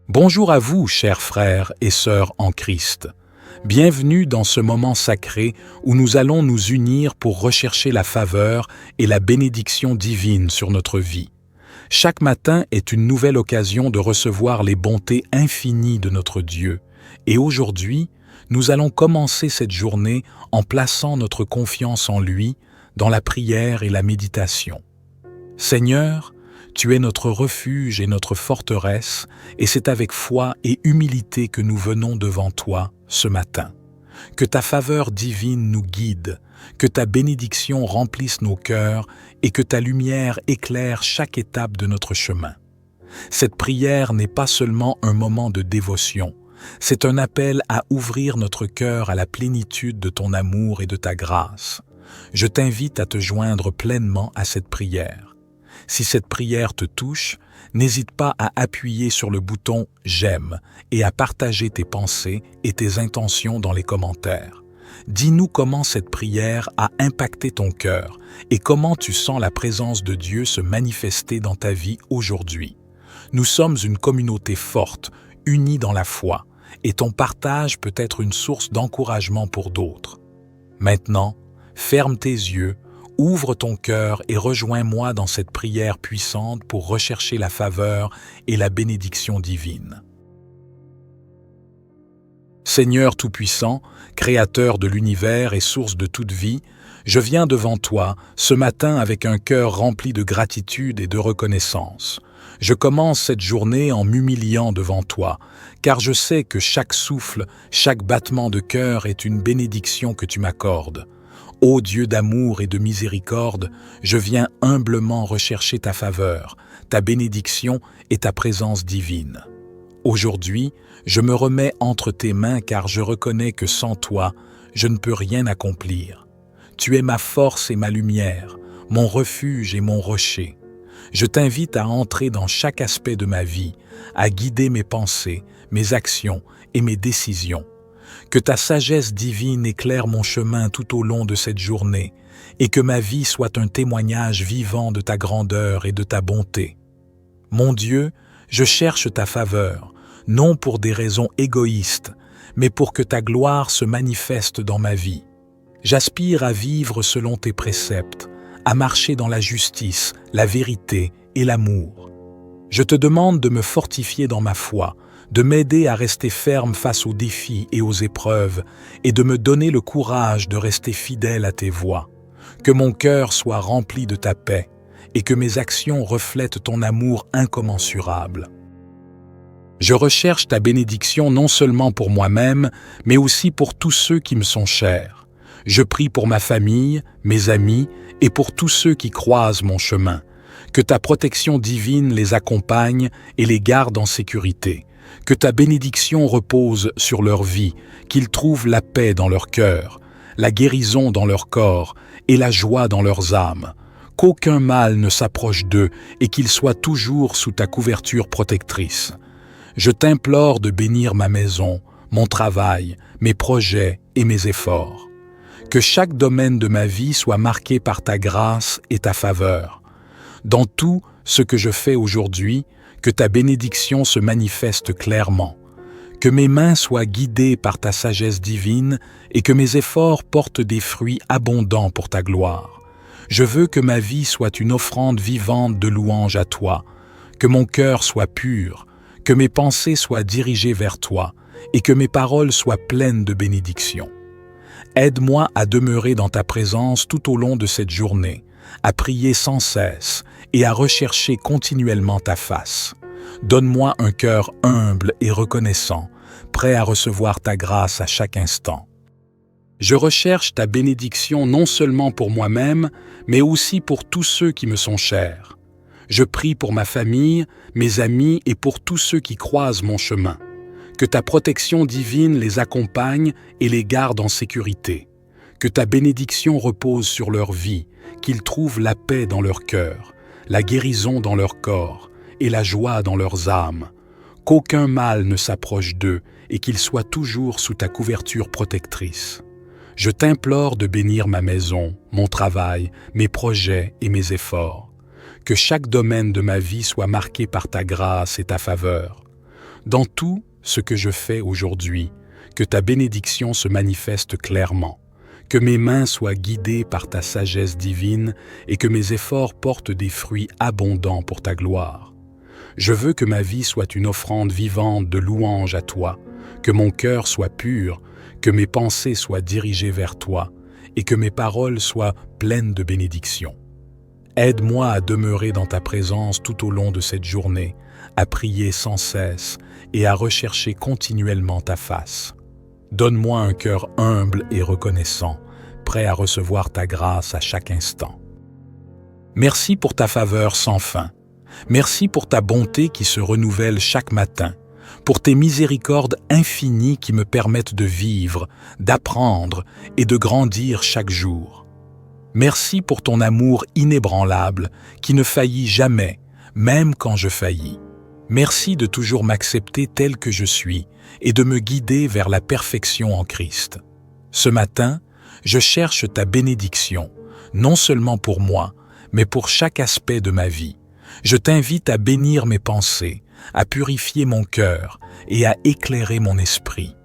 Bonjour à vous, chers frères et sœurs en Christ. Bienvenue dans ce moment sacré où nous allons nous unir pour rechercher la faveur et la bénédiction divine sur notre vie. Chaque matin est une nouvelle occasion de recevoir les bontés infinies de notre Dieu. Et aujourd'hui, nous allons commencer cette journée en plaçant notre confiance en lui dans la prière et la méditation. Seigneur, tu es notre refuge et notre forteresse, et c'est avec foi et humilité que nous venons devant toi ce matin. Que ta faveur divine nous guide, que ta bénédiction remplisse nos cœurs et que ta lumière éclaire chaque étape de notre chemin. Cette prière n'est pas seulement un moment de dévotion, c'est un appel à ouvrir notre cœur à la plénitude de ton amour et de ta grâce. Je t'invite à te joindre pleinement à cette prière. Si cette prière te touche, n'hésite pas à appuyer sur le bouton « J'aime » et à partager tes pensées et tes intentions dans les commentaires. Dis-nous comment cette prière a impacté ton cœur et comment tu sens la présence de Dieu se manifester dans ta vie aujourd'hui. Nous sommes une communauté forte, unie dans la foi, et ton partage peut être une source d'encouragement pour d'autres. Maintenant, ferme tes yeux, ouvre ton cœur et rejoins-moi dans cette prière puissante pour rechercher la faveur et la bénédiction divine. Seigneur Tout-Puissant, Créateur de l'univers et source de toute vie, je viens devant toi ce matin avec un cœur rempli de gratitude et de reconnaissance. Je commence cette journée en m'humiliant devant toi, car je sais que chaque souffle, chaque battement de cœur est une bénédiction que tu m'accordes. Ô Dieu d'amour et de miséricorde, je viens humblement rechercher ta faveur, ta bénédiction et ta présence divine. Aujourd'hui, je me remets entre tes mains car je reconnais que sans toi, je ne peux rien accomplir. Tu es ma force et ma lumière, mon refuge et mon rocher. Je t'invite à entrer dans chaque aspect de ma vie, à guider mes pensées, mes actions et mes décisions. Que ta sagesse divine éclaire mon chemin tout au long de cette journée et que ma vie soit un témoignage vivant de ta grandeur et de ta bonté. Mon Dieu, je cherche ta faveur, non pour des raisons égoïstes, mais pour que ta gloire se manifeste dans ma vie. J'aspire à vivre selon tes préceptes, à marcher dans la justice, la vérité et l'amour. Je te demande de me fortifier dans ma foi, de m'aider à rester ferme face aux défis et aux épreuves, et de me donner le courage de rester fidèle à tes voies. Que mon cœur soit rempli de ta paix, et que mes actions reflètent ton amour incommensurable. Je recherche ta bénédiction non seulement pour moi-même, mais aussi pour tous ceux qui me sont chers. Je prie pour ma famille, mes amis, et pour tous ceux qui croisent mon chemin. Que ta protection divine les accompagne et les garde en sécurité. Que ta bénédiction repose sur leur vie, qu'ils trouvent la paix dans leur cœur, la guérison dans leur corps et la joie dans leurs âmes. Qu'aucun mal ne s'approche d'eux et qu'ils soient toujours sous ta couverture protectrice. Je t'implore de bénir ma maison, mon travail, mes projets et mes efforts. Que chaque domaine de ma vie soit marqué par ta grâce et ta faveur. Dans tout ce que je fais aujourd'hui, que ta bénédiction se manifeste clairement, que mes mains soient guidées par ta sagesse divine et que mes efforts portent des fruits abondants pour ta gloire. Je veux que ma vie soit une offrande vivante de louange à toi, que mon cœur soit pur, que mes pensées soient dirigées vers toi et que mes paroles soient pleines de bénédictions. Aide-moi à demeurer dans ta présence tout au long de cette journée, à prier sans cesse et à rechercher continuellement ta face. Donne-moi un cœur humble et reconnaissant, prêt à recevoir ta grâce à chaque instant. Je recherche ta bénédiction non seulement pour moi-même, mais aussi pour tous ceux qui me sont chers. Je prie pour ma famille, mes amis et pour tous ceux qui croisent mon chemin. Que ta protection divine les accompagne et les garde en sécurité. Que ta bénédiction repose sur leur vie, qu'ils trouvent la paix dans leur cœur, la guérison dans leur corps et la joie dans leurs âmes. Qu'aucun mal ne s'approche d'eux et qu'ils soient toujours sous ta couverture protectrice. Je t'implore de bénir ma maison, mon travail, mes projets et mes efforts. Que chaque domaine de ma vie soit marqué par ta grâce et ta faveur. Dans tout ce que je fais aujourd'hui, que ta bénédiction se manifeste clairement, que mes mains soient guidées par ta sagesse divine et que mes efforts portent des fruits abondants pour ta gloire. Je veux que ma vie soit une offrande vivante de louange à toi, que mon cœur soit pur, que mes pensées soient dirigées vers toi et que mes paroles soient pleines de bénédictions. Aide-moi à demeurer dans ta présence tout au long de cette journée, à prier sans cesse et à rechercher continuellement ta face. Donne-moi un cœur humble et reconnaissant, prêt à recevoir ta grâce à chaque instant. Merci pour ta faveur sans fin. Merci pour ta bonté qui se renouvelle chaque matin, pour tes miséricordes infinies qui me permettent de vivre, d'apprendre et de grandir chaque jour. Merci pour ton amour inébranlable qui ne faillit jamais, même quand je faillis. Merci de toujours m'accepter tel que je suis et de me guider vers la perfection en Christ. Ce matin, je cherche ta bénédiction, non seulement pour moi, mais pour chaque aspect de ma vie. Je t'invite à bénir mes pensées, à purifier mon cœur et à éclairer mon esprit.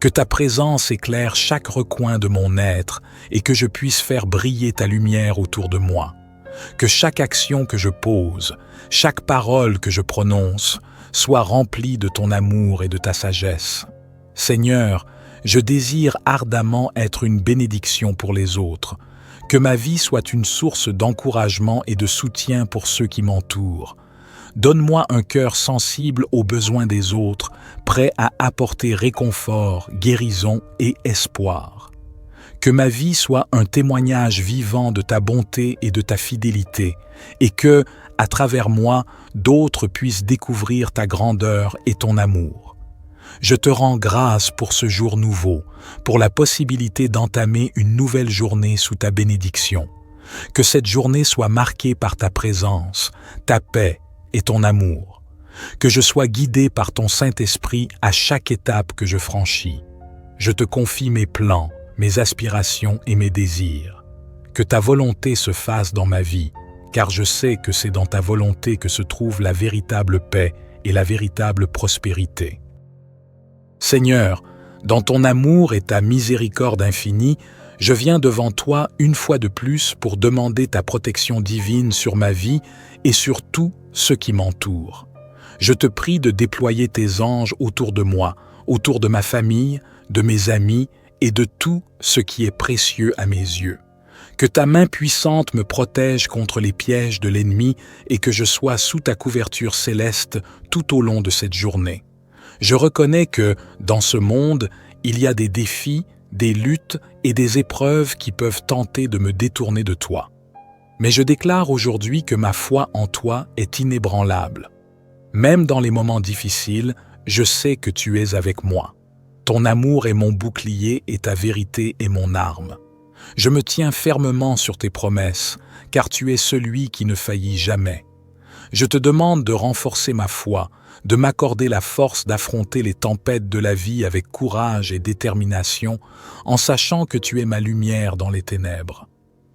Que ta présence éclaire chaque recoin de mon être et que je puisse faire briller ta lumière autour de moi. Que chaque action que je pose, chaque parole que je prononce, soit remplie de ton amour et de ta sagesse. Seigneur, je désire ardemment être une bénédiction pour les autres, que ma vie soit une source d'encouragement et de soutien pour ceux qui m'entourent. Donne-moi un cœur sensible aux besoins des autres, prêt à apporter réconfort, guérison et espoir. Que ma vie soit un témoignage vivant de ta bonté et de ta fidélité, et que, à travers moi, d'autres puissent découvrir ta grandeur et ton amour. Je te rends grâce pour ce jour nouveau, pour la possibilité d'entamer une nouvelle journée sous ta bénédiction. Que cette journée soit marquée par ta présence, ta paix et ton amour. Que je sois guidé par ton Saint-Esprit à chaque étape que je franchis. Je te confie mes plans, mes aspirations et mes désirs. Que ta volonté se fasse dans ma vie, car je sais que c'est dans ta volonté que se trouve la véritable paix et la véritable prospérité. Seigneur, dans ton amour et ta miséricorde infinie, je viens devant toi une fois de plus pour demander ta protection divine sur ma vie et sur tout ce qui m'entoure. Je te prie de déployer tes anges autour de moi, autour de ma famille, de mes amis et de tout ce qui est précieux à mes yeux. Que ta main puissante me protège contre les pièges de l'ennemi et que je sois sous ta couverture céleste tout au long de cette journée. Je reconnais que, dans ce monde, il y a des défis, des luttes et des épreuves qui peuvent tenter de me détourner de toi. Mais je déclare aujourd'hui que ma foi en toi est inébranlable. Même dans les moments difficiles, je sais que tu es avec moi. Ton amour est mon bouclier et ta vérité est mon arme. Je me tiens fermement sur tes promesses, car tu es celui qui ne faillit jamais. Je te demande de renforcer ma foi, de m'accorder la force d'affronter les tempêtes de la vie avec courage et détermination, en sachant que tu es ma lumière dans les ténèbres.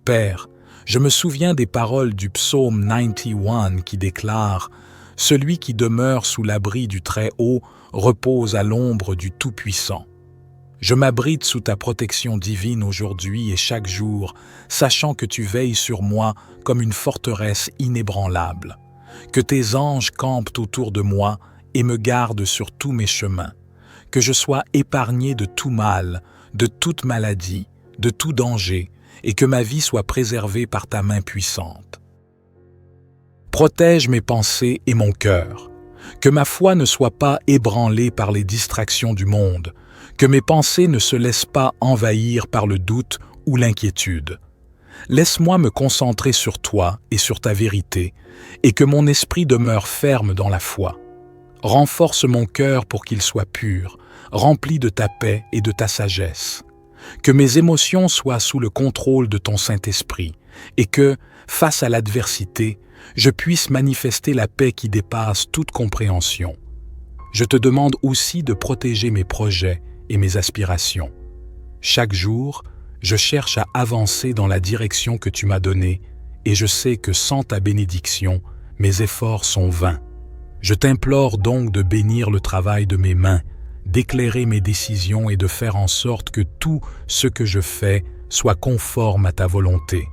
Père, je me souviens des paroles du psaume 91 qui déclare « Celui qui demeure sous l'abri du Très-Haut repose à l'ombre du Tout-Puissant ». Je m'abrite sous ta protection divine aujourd'hui et chaque jour, sachant que tu veilles sur moi comme une forteresse inébranlable. Que tes anges campent autour de moi et me gardent sur tous mes chemins. Que je sois épargné de tout mal, de toute maladie, de tout danger, et que ma vie soit préservée par ta main puissante. Protège mes pensées et mon cœur. Que ma foi ne soit pas ébranlée par les distractions du monde. Que mes pensées ne se laissent pas envahir par le doute ou l'inquiétude. Laisse-moi me concentrer sur toi et sur ta vérité, et que mon esprit demeure ferme dans la foi. Renforce mon cœur pour qu'il soit pur, rempli de ta paix et de ta sagesse. Que mes émotions soient sous le contrôle de ton Saint-Esprit, et que, face à l'adversité, je puisse manifester la paix qui dépasse toute compréhension. Je te demande aussi de protéger mes projets et mes aspirations. Chaque jour, je cherche à avancer dans la direction que tu m'as donnée et je sais que sans ta bénédiction, mes efforts sont vains. Je t'implore donc de bénir le travail de mes mains, d'éclairer mes décisions et de faire en sorte que tout ce que je fais soit conforme à ta volonté.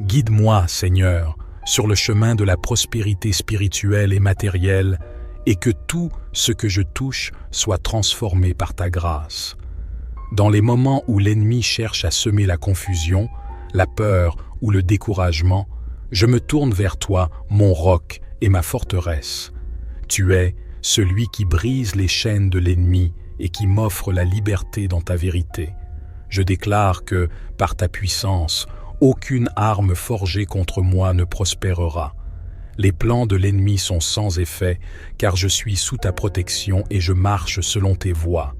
Guide-moi, Seigneur, sur le chemin de la prospérité spirituelle et matérielle, et que tout ce que je touche soit transformé par ta grâce. Dans les moments où l'ennemi cherche à semer la confusion, la peur ou le découragement, je me tourne vers toi, mon roc et ma forteresse. Tu es celui qui brise les chaînes de l'ennemi et qui m'offre la liberté dans ta vérité. Je déclare que, par ta puissance, aucune arme forgée contre moi ne prospérera. Les plans de l'ennemi sont sans effet, car je suis sous ta protection et je marche selon tes voies.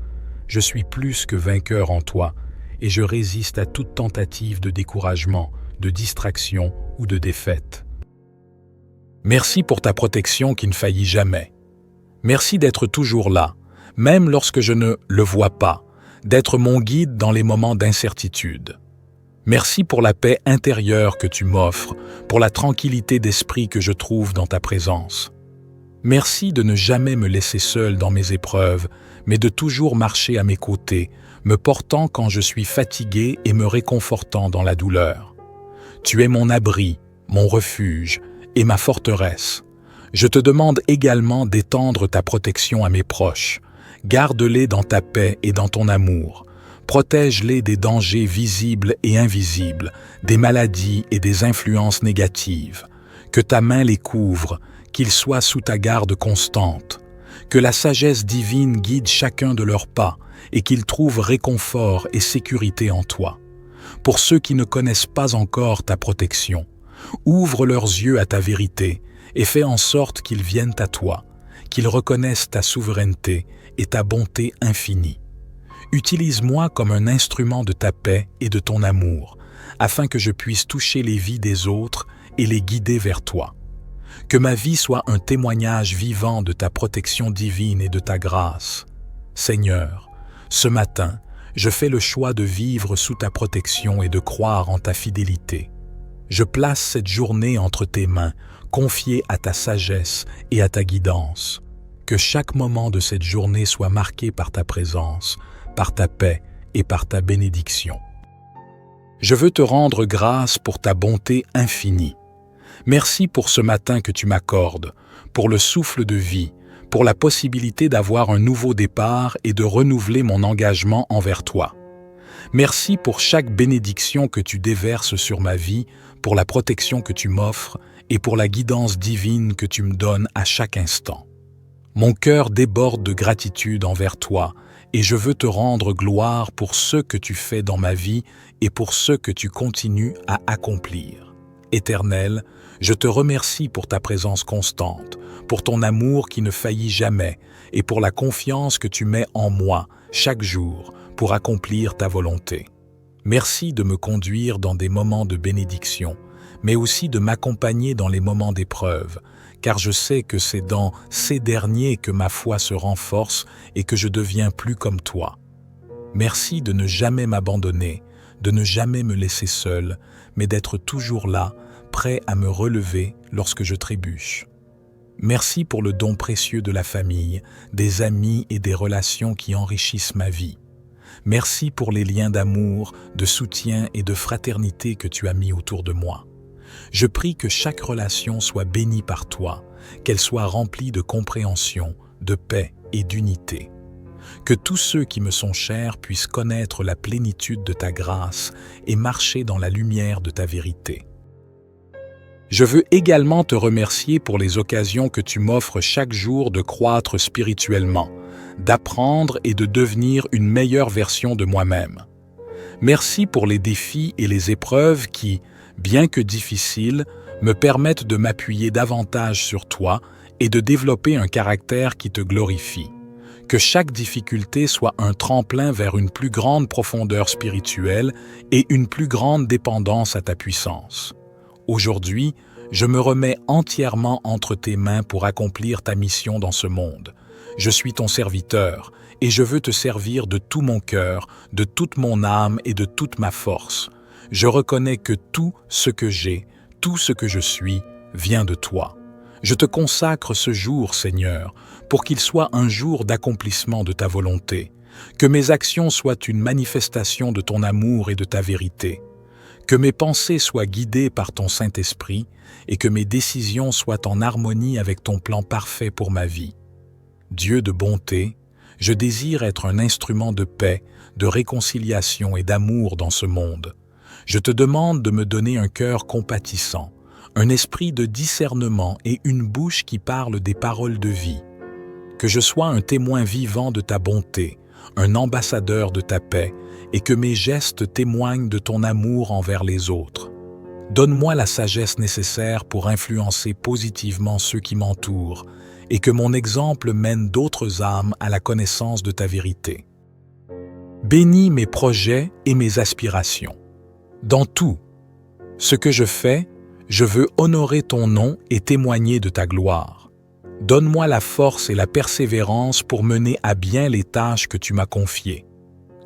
Je suis plus que vainqueur en toi, et je résiste à toute tentative de découragement, de distraction ou de défaite. Merci pour ta protection qui ne faillit jamais. Merci d'être toujours là, même lorsque je ne le vois pas, d'être mon guide dans les moments d'incertitude. Merci pour la paix intérieure que tu m'offres, pour la tranquillité d'esprit que je trouve dans ta présence. Merci de ne jamais me laisser seul dans mes épreuves, mais de toujours marcher à mes côtés, me portant quand je suis fatigué et me réconfortant dans la douleur. Tu es mon abri, mon refuge et ma forteresse. Je te demande également d'étendre ta protection à mes proches. Garde-les dans ta paix et dans ton amour. Protège-les des dangers visibles et invisibles, des maladies et des influences négatives. Que ta main les couvre, qu'ils soient sous ta garde constante. Que la sagesse divine guide chacun de leurs pas et qu'ils trouvent réconfort et sécurité en toi. Pour ceux qui ne connaissent pas encore ta protection, ouvre leurs yeux à ta vérité et fais en sorte qu'ils viennent à toi, qu'ils reconnaissent ta souveraineté et ta bonté infinie. Utilise-moi comme un instrument de ta paix et de ton amour, afin que je puisse toucher les vies des autres et les guider vers toi. Que ma vie soit un témoignage vivant de ta protection divine et de ta grâce. Seigneur, ce matin, je fais le choix de vivre sous ta protection et de croire en ta fidélité. Je place cette journée entre tes mains, confiée à ta sagesse et à ta guidance. Que chaque moment de cette journée soit marqué par ta présence, par ta paix et par ta bénédiction. Je veux te rendre grâce pour ta bonté infinie. Merci pour ce matin que tu m'accordes, pour le souffle de vie, pour la possibilité d'avoir un nouveau départ et de renouveler mon engagement envers toi. Merci pour chaque bénédiction que tu déverses sur ma vie, pour la protection que tu m'offres et pour la guidance divine que tu me donnes à chaque instant. Mon cœur déborde de gratitude envers toi et je veux te rendre gloire pour ce que tu fais dans ma vie et pour ce que tu continues à accomplir. Éternel, je te remercie pour ta présence constante, pour ton amour qui ne faillit jamais et pour la confiance que tu mets en moi chaque jour pour accomplir ta volonté. Merci de me conduire dans des moments de bénédiction, mais aussi de m'accompagner dans les moments d'épreuve, car je sais que c'est dans ces derniers que ma foi se renforce et que je deviens plus comme toi. Merci de ne jamais m'abandonner, de ne jamais me laisser seul, mais d'être toujours là, prêt à me relever lorsque je trébuche. Merci pour le don précieux de la famille, des amis et des relations qui enrichissent ma vie. Merci pour les liens d'amour, de soutien et de fraternité que tu as mis autour de moi. Je prie que chaque relation soit bénie par toi, qu'elle soit remplie de compréhension, de paix et d'unité. Que tous ceux qui me sont chers puissent connaître la plénitude de ta grâce et marcher dans la lumière de ta vérité. Je veux également te remercier pour les occasions que tu m'offres chaque jour de croître spirituellement, d'apprendre et de devenir une meilleure version de moi-même. Merci pour les défis et les épreuves qui, bien que difficiles, me permettent de m'appuyer davantage sur toi et de développer un caractère qui te glorifie. Que chaque difficulté soit un tremplin vers une plus grande profondeur spirituelle et une plus grande dépendance à ta puissance. Aujourd'hui, je me remets entièrement entre tes mains pour accomplir ta mission dans ce monde. Je suis ton serviteur et je veux te servir de tout mon cœur, de toute mon âme et de toute ma force. Je reconnais que tout ce que j'ai, tout ce que je suis, vient de toi. Je te consacre ce jour, Seigneur, pour qu'il soit un jour d'accomplissement de ta volonté, que mes actions soient une manifestation de ton amour et de ta vérité, que mes pensées soient guidées par ton Saint-Esprit et que mes décisions soient en harmonie avec ton plan parfait pour ma vie. Dieu de bonté, je désire être un instrument de paix, de réconciliation et d'amour dans ce monde. Je te demande de me donner un cœur compatissant, un esprit de discernement et une bouche qui parle des paroles de vie. Que je sois un témoin vivant de ta bonté, un ambassadeur de ta paix, et que mes gestes témoignent de ton amour envers les autres. Donne-moi la sagesse nécessaire pour influencer positivement ceux qui m'entourent, et que mon exemple mène d'autres âmes à la connaissance de ta vérité. Bénis mes projets et mes aspirations. Dans tout ce que je fais, je veux honorer ton nom et témoigner de ta gloire. Donne-moi la force et la persévérance pour mener à bien les tâches que tu m'as confiées.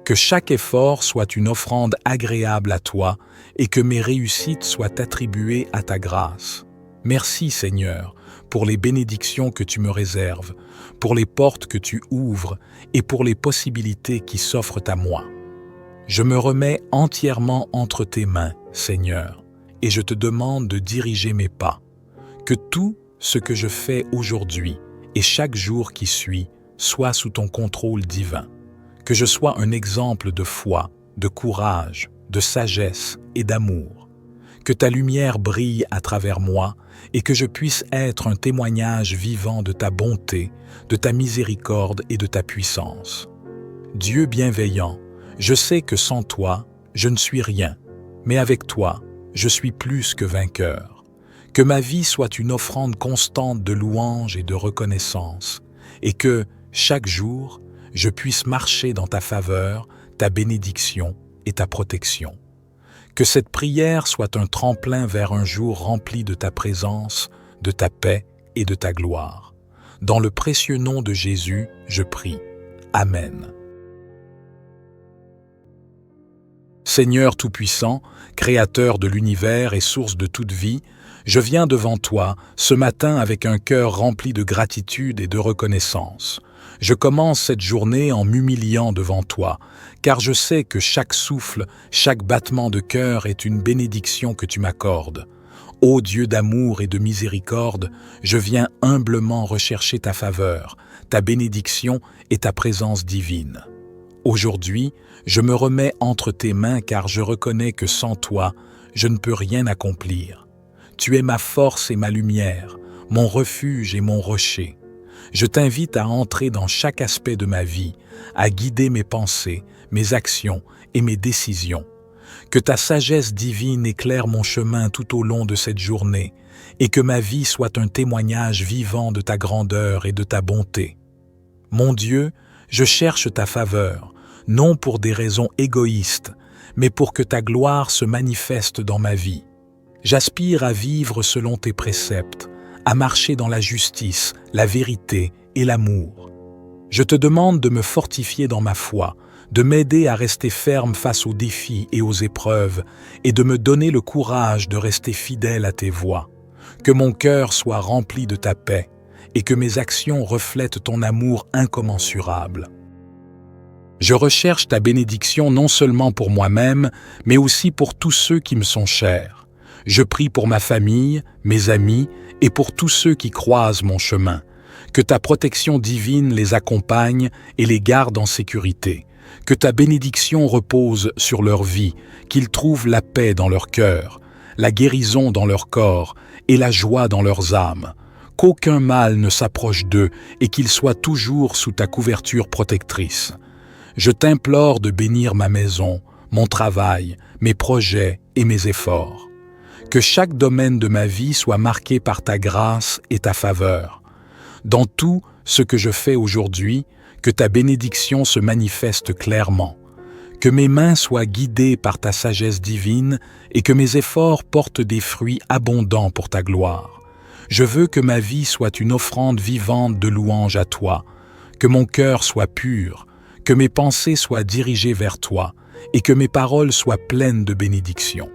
Que chaque effort soit une offrande agréable à toi et que mes réussites soient attribuées à ta grâce. Merci, Seigneur, pour les bénédictions que tu me réserves, pour les portes que tu ouvres et pour les possibilités qui s'offrent à moi. Je me remets entièrement entre tes mains, Seigneur, et je te demande de diriger mes pas. Que tout ce que je fais aujourd'hui et chaque jour qui suit soit sous ton contrôle divin. Que je sois un exemple de foi, de courage, de sagesse et d'amour. Que ta lumière brille à travers moi et que je puisse être un témoignage vivant de ta bonté, de ta miséricorde et de ta puissance. Dieu bienveillant, je sais que sans toi, je ne suis rien, mais avec toi, je suis plus que vainqueur. Que ma vie soit une offrande constante de louange et de reconnaissance, et que, chaque jour, je puisse marcher dans ta faveur, ta bénédiction et ta protection. Que cette prière soit un tremplin vers un jour rempli de ta présence, de ta paix et de ta gloire. Dans le précieux nom de Jésus, je prie. Amen. Seigneur Tout-Puissant, Créateur de l'univers et source de toute vie, je viens devant toi ce matin avec un cœur rempli de gratitude et de reconnaissance. Je commence cette journée en m'humiliant devant toi, car je sais que chaque souffle, chaque battement de cœur est une bénédiction que tu m'accordes. Ô Dieu d'amour et de miséricorde, je viens humblement rechercher ta faveur, ta bénédiction et ta présence divine. Aujourd'hui, je me remets entre tes mains car je reconnais que sans toi, je ne peux rien accomplir. Tu es ma force et ma lumière, mon refuge et mon rocher. Je t'invite à entrer dans chaque aspect de ma vie, à guider mes pensées, mes actions et mes décisions. Que ta sagesse divine éclaire mon chemin tout au long de cette journée et que ma vie soit un témoignage vivant de ta grandeur et de ta bonté. Mon Dieu, je cherche ta faveur, non pour des raisons égoïstes, mais pour que ta gloire se manifeste dans ma vie. J'aspire à vivre selon tes préceptes, à marcher dans la justice, la vérité et l'amour. Je te demande de me fortifier dans ma foi, de m'aider à rester ferme face aux défis et aux épreuves, et de me donner le courage de rester fidèle à tes voies. Que mon cœur soit rempli de ta paix, et que mes actions reflètent ton amour incommensurable. Je recherche ta bénédiction non seulement pour moi-même, mais aussi pour tous ceux qui me sont chers. Je prie pour ma famille, mes amis et pour tous ceux qui croisent mon chemin. Que ta protection divine les accompagne et les garde en sécurité. Que ta bénédiction repose sur leur vie, qu'ils trouvent la paix dans leur cœur, la guérison dans leur corps et la joie dans leurs âmes. Qu'aucun mal ne s'approche d'eux et qu'ils soient toujours sous ta couverture protectrice. Je t'implore de bénir ma maison, mon travail, mes projets et mes efforts. Que chaque domaine de ma vie soit marqué par ta grâce et ta faveur. Dans tout ce que je fais aujourd'hui, que ta bénédiction se manifeste clairement. Que mes mains soient guidées par ta sagesse divine et que mes efforts portent des fruits abondants pour ta gloire. Je veux que ma vie soit une offrande vivante de louange à toi, que mon cœur soit pur, que mes pensées soient dirigées vers toi et que mes paroles soient pleines de bénédictions.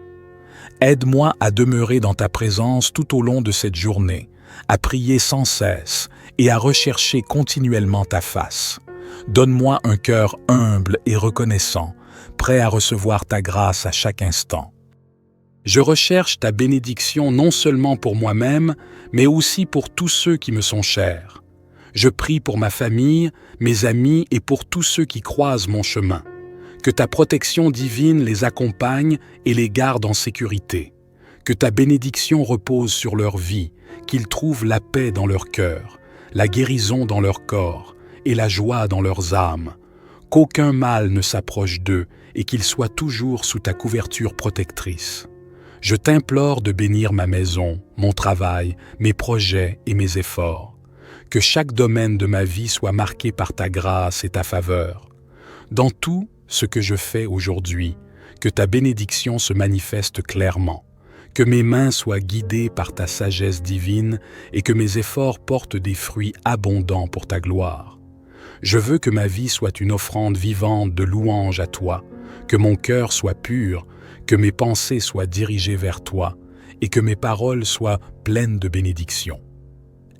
Aide-moi à demeurer dans ta présence tout au long de cette journée, à prier sans cesse et à rechercher continuellement ta face. Donne-moi un cœur humble et reconnaissant, prêt à recevoir ta grâce à chaque instant. Je recherche ta bénédiction non seulement pour moi-même, mais aussi pour tous ceux qui me sont chers. Je prie pour ma famille, mes amis et pour tous ceux qui croisent mon chemin. Que ta protection divine les accompagne et les garde en sécurité. Que ta bénédiction repose sur leur vie, qu'ils trouvent la paix dans leur cœur, la guérison dans leur corps et la joie dans leurs âmes. Qu'aucun mal ne s'approche d'eux et qu'ils soient toujours sous ta couverture protectrice. Je t'implore de bénir ma maison, mon travail, mes projets et mes efforts. Que chaque domaine de ma vie soit marqué par ta grâce et ta faveur. Dans tout ce que je fais aujourd'hui, que ta bénédiction se manifeste clairement. Que mes mains soient guidées par ta sagesse divine et que mes efforts portent des fruits abondants pour ta gloire. Je veux que ma vie soit une offrande vivante de louange à toi, que mon cœur soit pur, que mes pensées soient dirigées vers toi et que mes paroles soient pleines de bénédictions.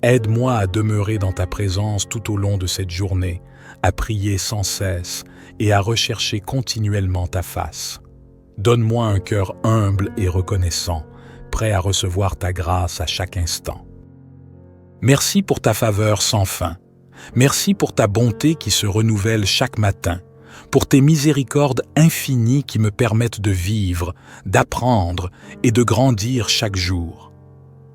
Aide-moi à demeurer dans ta présence tout au long de cette journée, à prier sans cesse et à rechercher continuellement ta face. Donne-moi un cœur humble et reconnaissant, prêt à recevoir ta grâce à chaque instant. Merci pour ta faveur sans fin. Merci pour ta bonté qui se renouvelle chaque matin, pour tes miséricordes infinies qui me permettent de vivre, d'apprendre et de grandir chaque jour.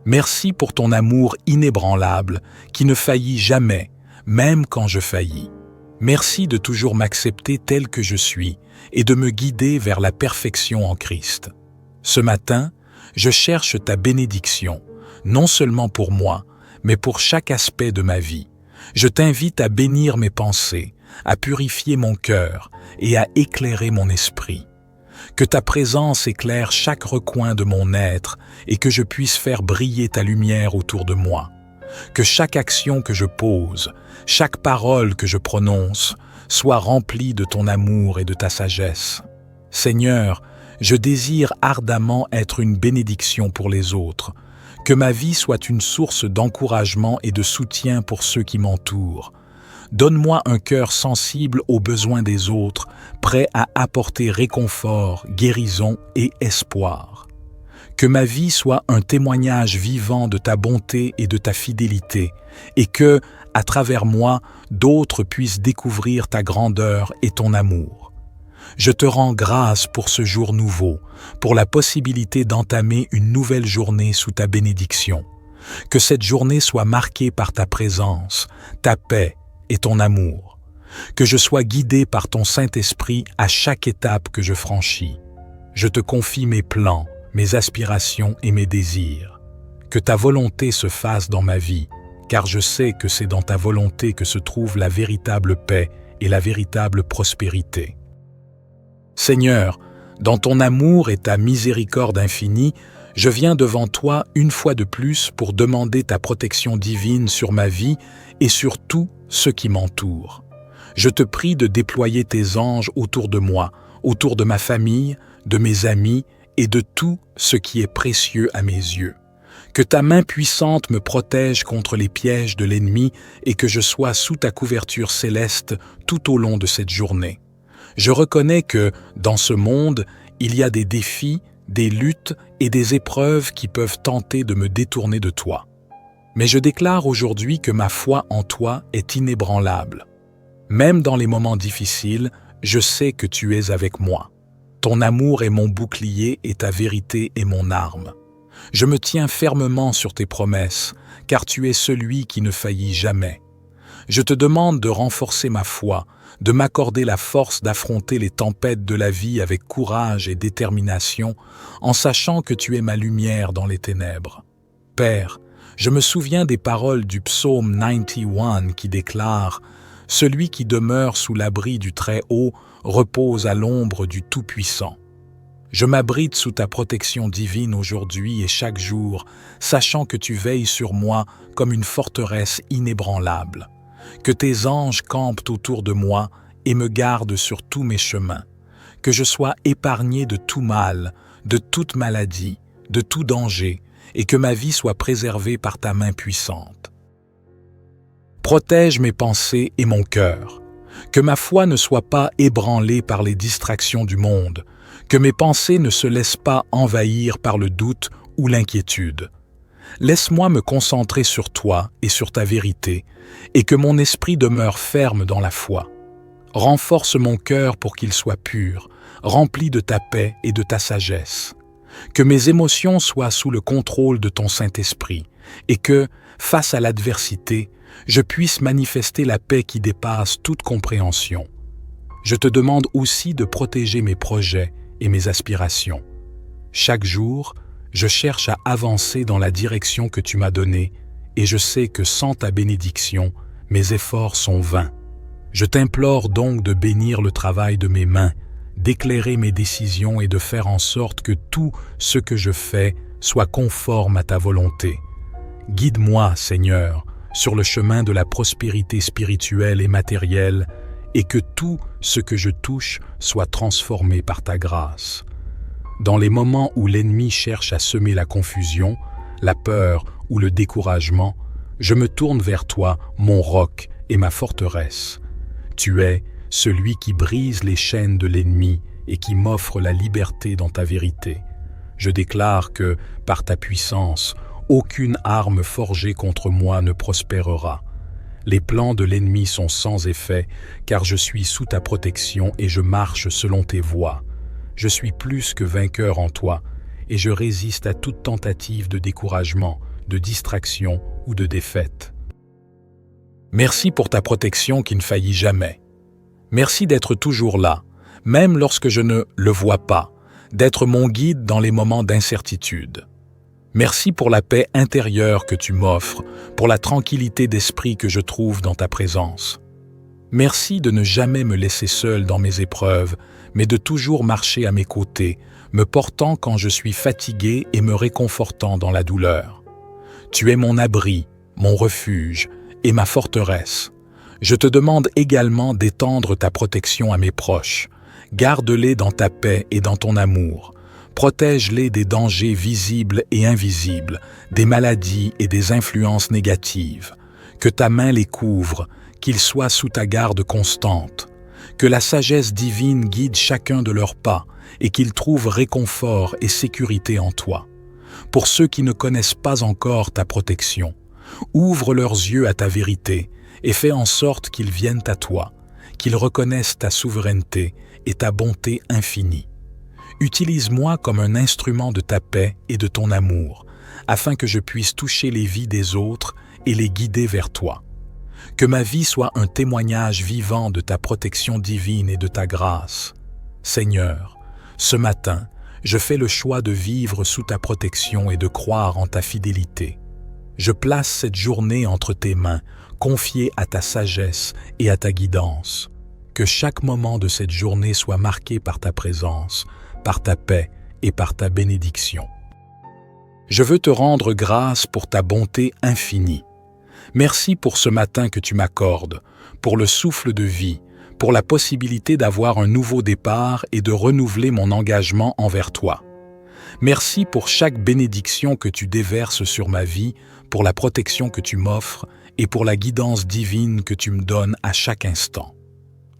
Merci pour ton amour inébranlable qui ne faillit jamais, même quand je faillis. Merci de toujours m'accepter tel que je suis et de me guider vers la perfection en Christ. Ce matin, je cherche ta bénédiction, non seulement pour moi, mais pour chaque aspect de ma vie. Je t'invite à bénir mes pensées, à purifier mon cœur et à éclairer mon esprit. Que ta présence éclaire chaque recoin de mon être et que je puisse faire briller ta lumière autour de moi. Que chaque action que je pose, chaque parole que je prononce, soit remplie de ton amour et de ta sagesse. Seigneur, je désire ardemment être une bénédiction pour les autres. Que ma vie soit une source d'encouragement et de soutien pour ceux qui m'entourent. Donne-moi un cœur sensible aux besoins des autres, prêt à apporter réconfort, guérison et espoir. Que ma vie soit un témoignage vivant de ta bonté et de ta fidélité, et que, à travers moi, d'autres puissent découvrir ta grandeur et ton amour. Je te rends grâce pour ce jour nouveau, pour la possibilité d'entamer une nouvelle journée sous ta bénédiction. Que cette journée soit marquée par ta présence, ta paix et ton amour. Que je sois guidé par ton Saint-Esprit à chaque étape que je franchis. Je te confie mes plans, mes aspirations et mes désirs. Que ta volonté se fasse dans ma vie, car je sais que c'est dans ta volonté que se trouve la véritable paix et la véritable prospérité. Seigneur, dans ton amour et ta miséricorde infinie, je viens devant toi une fois de plus pour demander ta protection divine sur ma vie et sur tout ce qui m'entoure. Je te prie de déployer tes anges autour de moi, autour de ma famille, de mes amis et de tout ce qui est précieux à mes yeux. Que ta main puissante me protège contre les pièges de l'ennemi et que je sois sous ta couverture céleste tout au long de cette journée. Je reconnais que, dans ce monde, il y a des défis, des luttes et des épreuves qui peuvent tenter de me détourner de toi. Mais je déclare aujourd'hui que ma foi en toi est inébranlable. Même dans les moments difficiles, je sais que tu es avec moi. Ton amour est mon bouclier et ta vérité est mon arme. Je me tiens fermement sur tes promesses, car tu es celui qui ne faillit jamais. Je te demande de renforcer ma foi, de m'accorder la force d'affronter les tempêtes de la vie avec courage et détermination, en sachant que tu es ma lumière dans les ténèbres. Père, je me souviens des paroles du psaume 91 qui déclare « Celui qui demeure sous l'abri du Très-Haut repose à l'ombre du Tout-Puissant ». Je m'abrite sous ta protection divine aujourd'hui et chaque jour, sachant que tu veilles sur moi comme une forteresse inébranlable. Que tes anges campent autour de moi et me gardent sur tous mes chemins. Que je sois épargné de tout mal, de toute maladie, de tout danger, et que ma vie soit préservée par ta main puissante. Protège mes pensées et mon cœur, que ma foi ne soit pas ébranlée par les distractions du monde, que mes pensées ne se laissent pas envahir par le doute ou l'inquiétude. Laisse-moi me concentrer sur toi et sur ta vérité, et que mon esprit demeure ferme dans la foi. Renforce mon cœur pour qu'il soit pur, rempli de ta paix et de ta sagesse. Que mes émotions soient sous le contrôle de ton Saint-Esprit, et que, face à l'adversité, je puisse manifester la paix qui dépasse toute compréhension. Je te demande aussi de protéger mes projets et mes aspirations. Chaque jour, je cherche à avancer dans la direction que tu m'as donnée, et je sais que sans ta bénédiction, mes efforts sont vains. Je t'implore donc de bénir le travail de mes mains, d'éclairer mes décisions et de faire en sorte que tout ce que je fais soit conforme à ta volonté. Guide-moi, Seigneur, sur le chemin de la prospérité spirituelle et matérielle, et que tout ce que je touche soit transformé par ta grâce. Dans les moments où l'ennemi cherche à semer la confusion, la peur ou le découragement, je me tourne vers toi, mon roc et ma forteresse. Tu es celui qui brise les chaînes de l'ennemi et qui m'offre la liberté dans ta vérité. Je déclare que, par ta puissance, aucune arme forgée contre moi ne prospérera. Les plans de l'ennemi sont sans effet, car je suis sous ta protection et je marche selon tes voies. Je suis plus que vainqueur en toi, et je résiste à toute tentative de découragement, de distraction ou de défaite. Merci pour ta protection qui ne faillit jamais. Merci d'être toujours là, même lorsque je ne le vois pas, d'être mon guide dans les moments d'incertitude. Merci pour la paix intérieure que tu m'offres, pour la tranquillité d'esprit que je trouve dans ta présence. Merci de ne jamais me laisser seul dans mes épreuves, mais de toujours marcher à mes côtés, me portant quand je suis fatigué et me réconfortant dans la douleur. Tu es mon abri, mon refuge et ma forteresse. Je te demande également d'étendre ta protection à mes proches. Garde-les dans ta paix et dans ton amour. Protège-les des dangers visibles et invisibles, des maladies et des influences négatives. Que ta main les couvre, qu'ils soient sous ta garde constante. Que la sagesse divine guide chacun de leurs pas et qu'ils trouvent réconfort et sécurité en toi. Pour ceux qui ne connaissent pas encore ta protection, ouvre leurs yeux à ta vérité et fais en sorte qu'ils viennent à toi, qu'ils reconnaissent ta souveraineté et ta bonté infinie. Utilise-moi comme un instrument de ta paix et de ton amour, afin que je puisse toucher les vies des autres et les guider vers toi. Que ma vie soit un témoignage vivant de ta protection divine et de ta grâce. Seigneur, ce matin, je fais le choix de vivre sous ta protection et de croire en ta fidélité. Je place cette journée entre tes mains, confiée à ta sagesse et à ta guidance. Que chaque moment de cette journée soit marqué par ta présence, par ta paix et par ta bénédiction. Je veux te rendre grâce pour ta bonté infinie. Merci pour ce matin que tu m'accordes, pour le souffle de vie, pour la possibilité d'avoir un nouveau départ et de renouveler mon engagement envers toi. Merci pour chaque bénédiction que tu déverses sur ma vie, pour la protection que tu m'offres et pour la guidance divine que tu me donnes à chaque instant.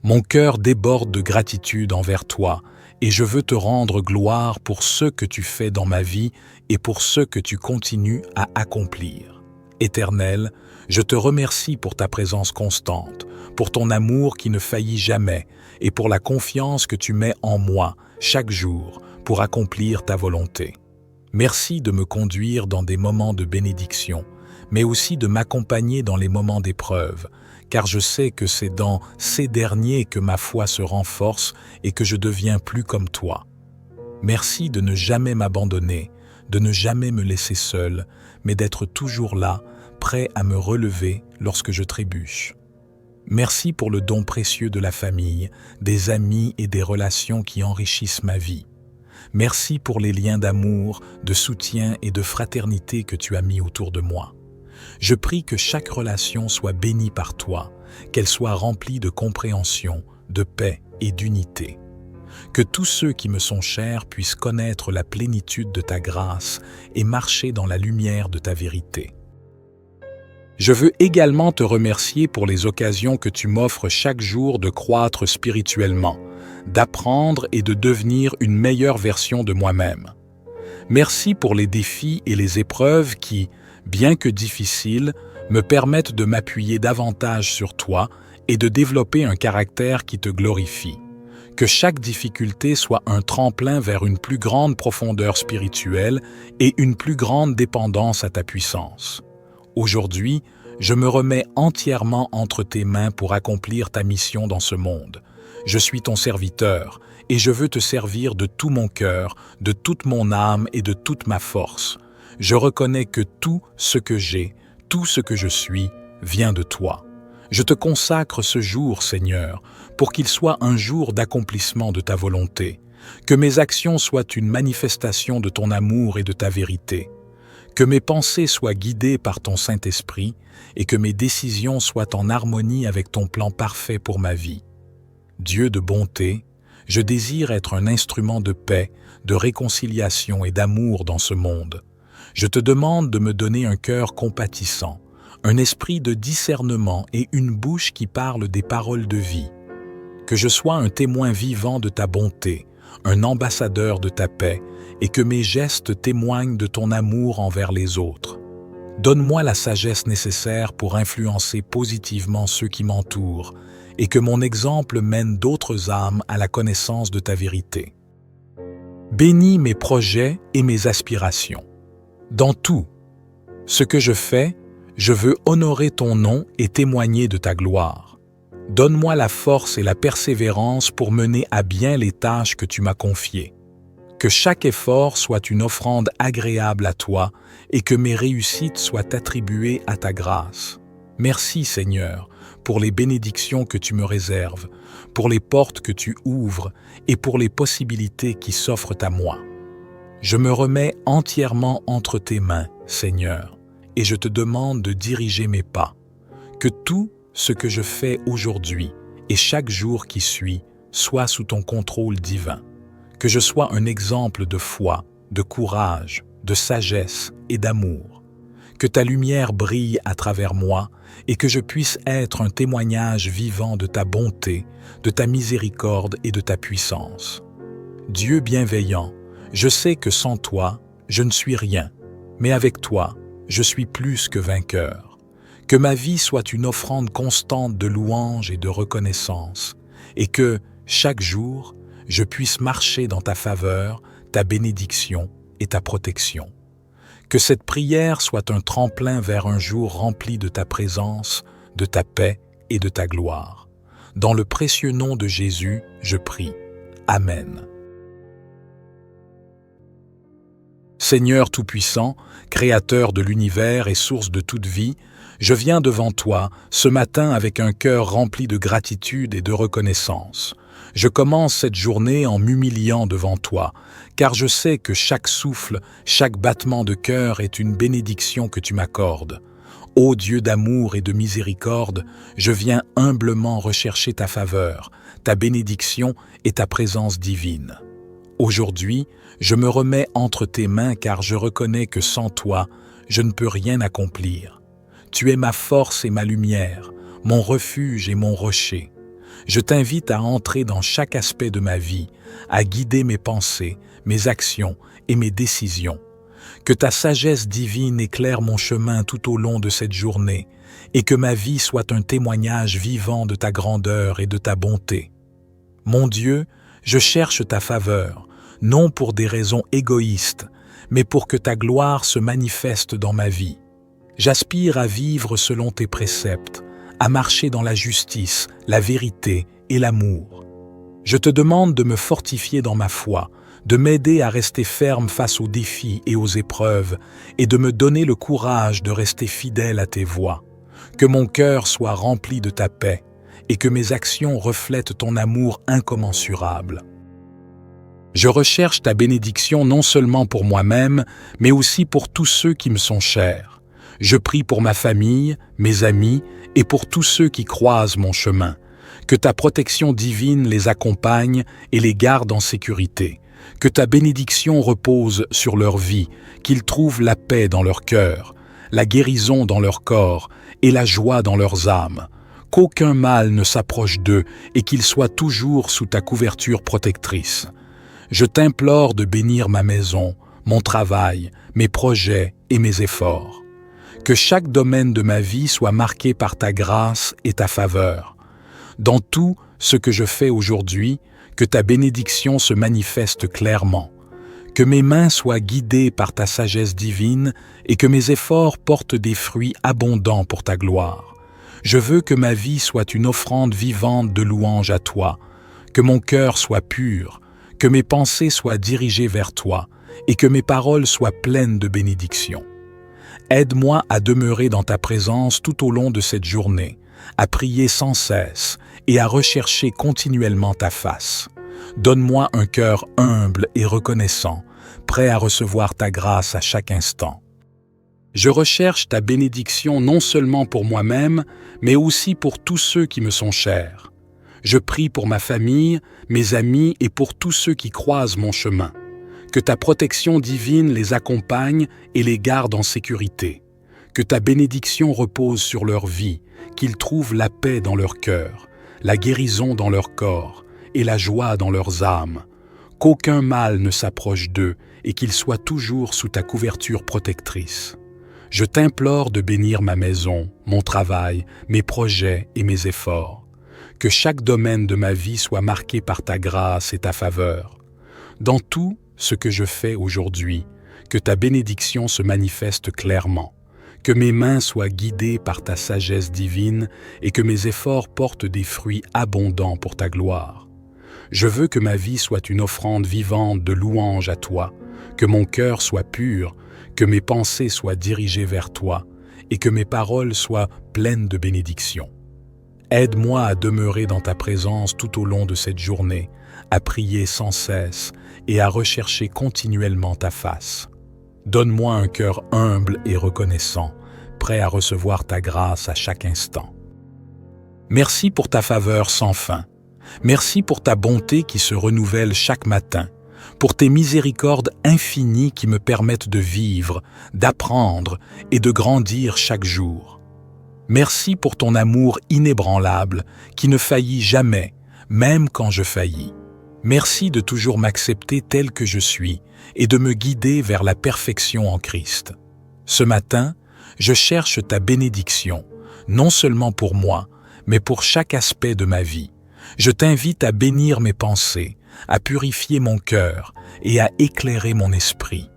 Mon cœur déborde de gratitude envers toi et je veux te rendre gloire pour ce que tu fais dans ma vie et pour ce que tu continues à accomplir. Éternel, je te remercie pour ta présence constante, pour ton amour qui ne faillit jamais et pour la confiance que tu mets en moi chaque jour pour accomplir ta volonté. Merci de me conduire dans des moments de bénédiction, mais aussi de m'accompagner dans les moments d'épreuve, car je sais que c'est dans ces derniers que ma foi se renforce et que je deviens plus comme toi. Merci de ne jamais m'abandonner, de ne jamais me laisser seul, mais d'être toujours là, prêt à me relever lorsque je trébuche. Merci pour le don précieux de la famille, des amis et des relations qui enrichissent ma vie. Merci pour les liens d'amour, de soutien et de fraternité que tu as mis autour de moi. Je prie que chaque relation soit bénie par toi, qu'elle soit remplie de compréhension, de paix et d'unité. Que tous ceux qui me sont chers puissent connaître la plénitude de ta grâce et marcher dans la lumière de ta vérité. Je veux également te remercier pour les occasions que tu m'offres chaque jour de croître spirituellement, d'apprendre et de devenir une meilleure version de moi-même. Merci pour les défis et les épreuves qui, bien que difficiles, me permettent de m'appuyer davantage sur toi et de développer un caractère qui te glorifie. Que chaque difficulté soit un tremplin vers une plus grande profondeur spirituelle et une plus grande dépendance à ta puissance. Aujourd'hui, je me remets entièrement entre tes mains pour accomplir ta mission dans ce monde. Je suis ton serviteur et je veux te servir de tout mon cœur, de toute mon âme et de toute ma force. Je reconnais que tout ce que j'ai, tout ce que je suis, vient de toi. Je te consacre ce jour, Seigneur, pour qu'il soit un jour d'accomplissement de ta volonté. Que mes actions soient une manifestation de ton amour et de ta vérité. Que mes pensées soient guidées par ton Saint-Esprit et que mes décisions soient en harmonie avec ton plan parfait pour ma vie. Dieu de bonté, je désire être un instrument de paix, de réconciliation et d'amour dans ce monde. Je te demande de me donner un cœur compatissant, un esprit de discernement et une bouche qui parle des paroles de vie. Que je sois un témoin vivant de ta bonté, un ambassadeur de ta paix, et que mes gestes témoignent de ton amour envers les autres. Donne-moi la sagesse nécessaire pour influencer positivement ceux qui m'entourent, et que mon exemple mène d'autres âmes à la connaissance de ta vérité. Bénis mes projets et mes aspirations. Dans tout ce que je fais, je veux honorer ton nom et témoigner de ta gloire. Donne-moi la force et la persévérance pour mener à bien les tâches que tu m'as confiées. Que chaque effort soit une offrande agréable à toi et que mes réussites soient attribuées à ta grâce. Merci, Seigneur, pour les bénédictions que tu me réserves, pour les portes que tu ouvres et pour les possibilités qui s'offrent à moi. Je me remets entièrement entre tes mains, Seigneur, et je te demande de diriger mes pas. Que tout ce que je fais aujourd'hui et chaque jour qui suit soit sous ton contrôle divin. Que je sois un exemple de foi, de courage, de sagesse et d'amour. Que ta lumière brille à travers moi et que je puisse être un témoignage vivant de ta bonté, de ta miséricorde et de ta puissance. Dieu bienveillant, je sais que sans toi, je ne suis rien, mais avec toi, je suis plus que vainqueur. Que ma vie soit une offrande constante de louange et de reconnaissance, et que, chaque jour, je puisse marcher dans ta faveur, ta bénédiction et ta protection. Que cette prière soit un tremplin vers un jour rempli de ta présence, de ta paix et de ta gloire. Dans le précieux nom de Jésus, je prie. Amen. Seigneur Tout-Puissant, Créateur de l'univers et source de toute vie, je viens devant toi ce matin avec un cœur rempli de gratitude et de reconnaissance. Je commence cette journée en m'humiliant devant toi, car je sais que chaque souffle, chaque battement de cœur est une bénédiction que tu m'accordes. Ô Dieu d'amour et de miséricorde, je viens humblement rechercher ta faveur, ta bénédiction et ta présence divine. Aujourd'hui, je me remets entre tes mains car je reconnais que sans toi, je ne peux rien accomplir. Tu es ma force et ma lumière, mon refuge et mon rocher. Je t'invite à entrer dans chaque aspect de ma vie, à guider mes pensées, mes actions et mes décisions. Que ta sagesse divine éclaire mon chemin tout au long de cette journée et que ma vie soit un témoignage vivant de ta grandeur et de ta bonté. Mon Dieu, je cherche ta faveur, non pour des raisons égoïstes, mais pour que ta gloire se manifeste dans ma vie. J'aspire à vivre selon tes préceptes, à marcher dans la justice, la vérité et l'amour. Je te demande de me fortifier dans ma foi, de m'aider à rester ferme face aux défis et aux épreuves, et de me donner le courage de rester fidèle à tes voies. Que mon cœur soit rempli de ta paix, et que mes actions reflètent ton amour incommensurable. Je recherche ta bénédiction non seulement pour moi-même, mais aussi pour tous ceux qui me sont chers. Je prie pour ma famille, mes amis et pour tous ceux qui croisent mon chemin. Que ta protection divine les accompagne et les garde en sécurité. Que ta bénédiction repose sur leur vie, qu'ils trouvent la paix dans leur cœur, la guérison dans leur corps et la joie dans leurs âmes. Qu'aucun mal ne s'approche d'eux et qu'ils soient toujours sous ta couverture protectrice. Je t'implore de bénir ma maison, mon travail, mes projets et mes efforts. Que chaque domaine de ma vie soit marqué par ta grâce et ta faveur. Dans tout ce que je fais aujourd'hui, que ta bénédiction se manifeste clairement. Que mes mains soient guidées par ta sagesse divine et que mes efforts portent des fruits abondants pour ta gloire. Je veux que ma vie soit une offrande vivante de louange à toi, que mon cœur soit pur, que mes pensées soient dirigées vers toi et que mes paroles soient pleines de bénédictions. Aide-moi à demeurer dans ta présence tout au long de cette journée, à prier sans cesse et à rechercher continuellement ta face. Donne-moi un cœur humble et reconnaissant, prêt à recevoir ta grâce à chaque instant. Je recherche ta bénédiction non seulement pour moi-même, mais aussi pour tous ceux qui me sont chers. Je prie pour ma famille, mes amis et pour tous ceux qui croisent mon chemin. Que ta protection divine les accompagne et les garde en sécurité. Que ta bénédiction repose sur leur vie, qu'ils trouvent la paix dans leur cœur, la guérison dans leur corps et la joie dans leurs âmes. Qu'aucun mal ne s'approche d'eux et qu'ils soient toujours sous ta couverture protectrice. Je t'implore de bénir ma maison, mon travail, mes projets et mes efforts. Que chaque domaine de ma vie soit marqué par ta grâce et ta faveur. Dans tout ce que je fais aujourd'hui, que ta bénédiction se manifeste clairement. Que mes mains soient guidées par ta sagesse divine et que mes efforts portent des fruits abondants pour ta gloire. Je veux que ma vie soit une offrande vivante de louange à toi, que mon cœur soit pur, que mes pensées soient dirigées vers toi et que mes paroles soient pleines de bénédictions. Aide-moi à demeurer dans ta présence tout au long de cette journée, à prier sans cesse et à rechercher continuellement ta face. Donne-moi un cœur humble et reconnaissant, prêt à recevoir ta grâce à chaque instant. Merci pour ta faveur sans fin. Merci pour ta bonté qui se renouvelle chaque matin, pour tes miséricordes infinies qui me permettent de vivre, d'apprendre et de grandir chaque jour. Merci pour ton amour inébranlable qui ne faillit jamais, même quand je faillis. Merci de toujours m'accepter tel que je suis et de me guider vers la perfection en Christ. Ce matin, je cherche ta bénédiction, non seulement pour moi, mais pour chaque aspect de ma vie. Je t'invite à bénir mes pensées, à purifier mon cœur et à éclairer mon esprit.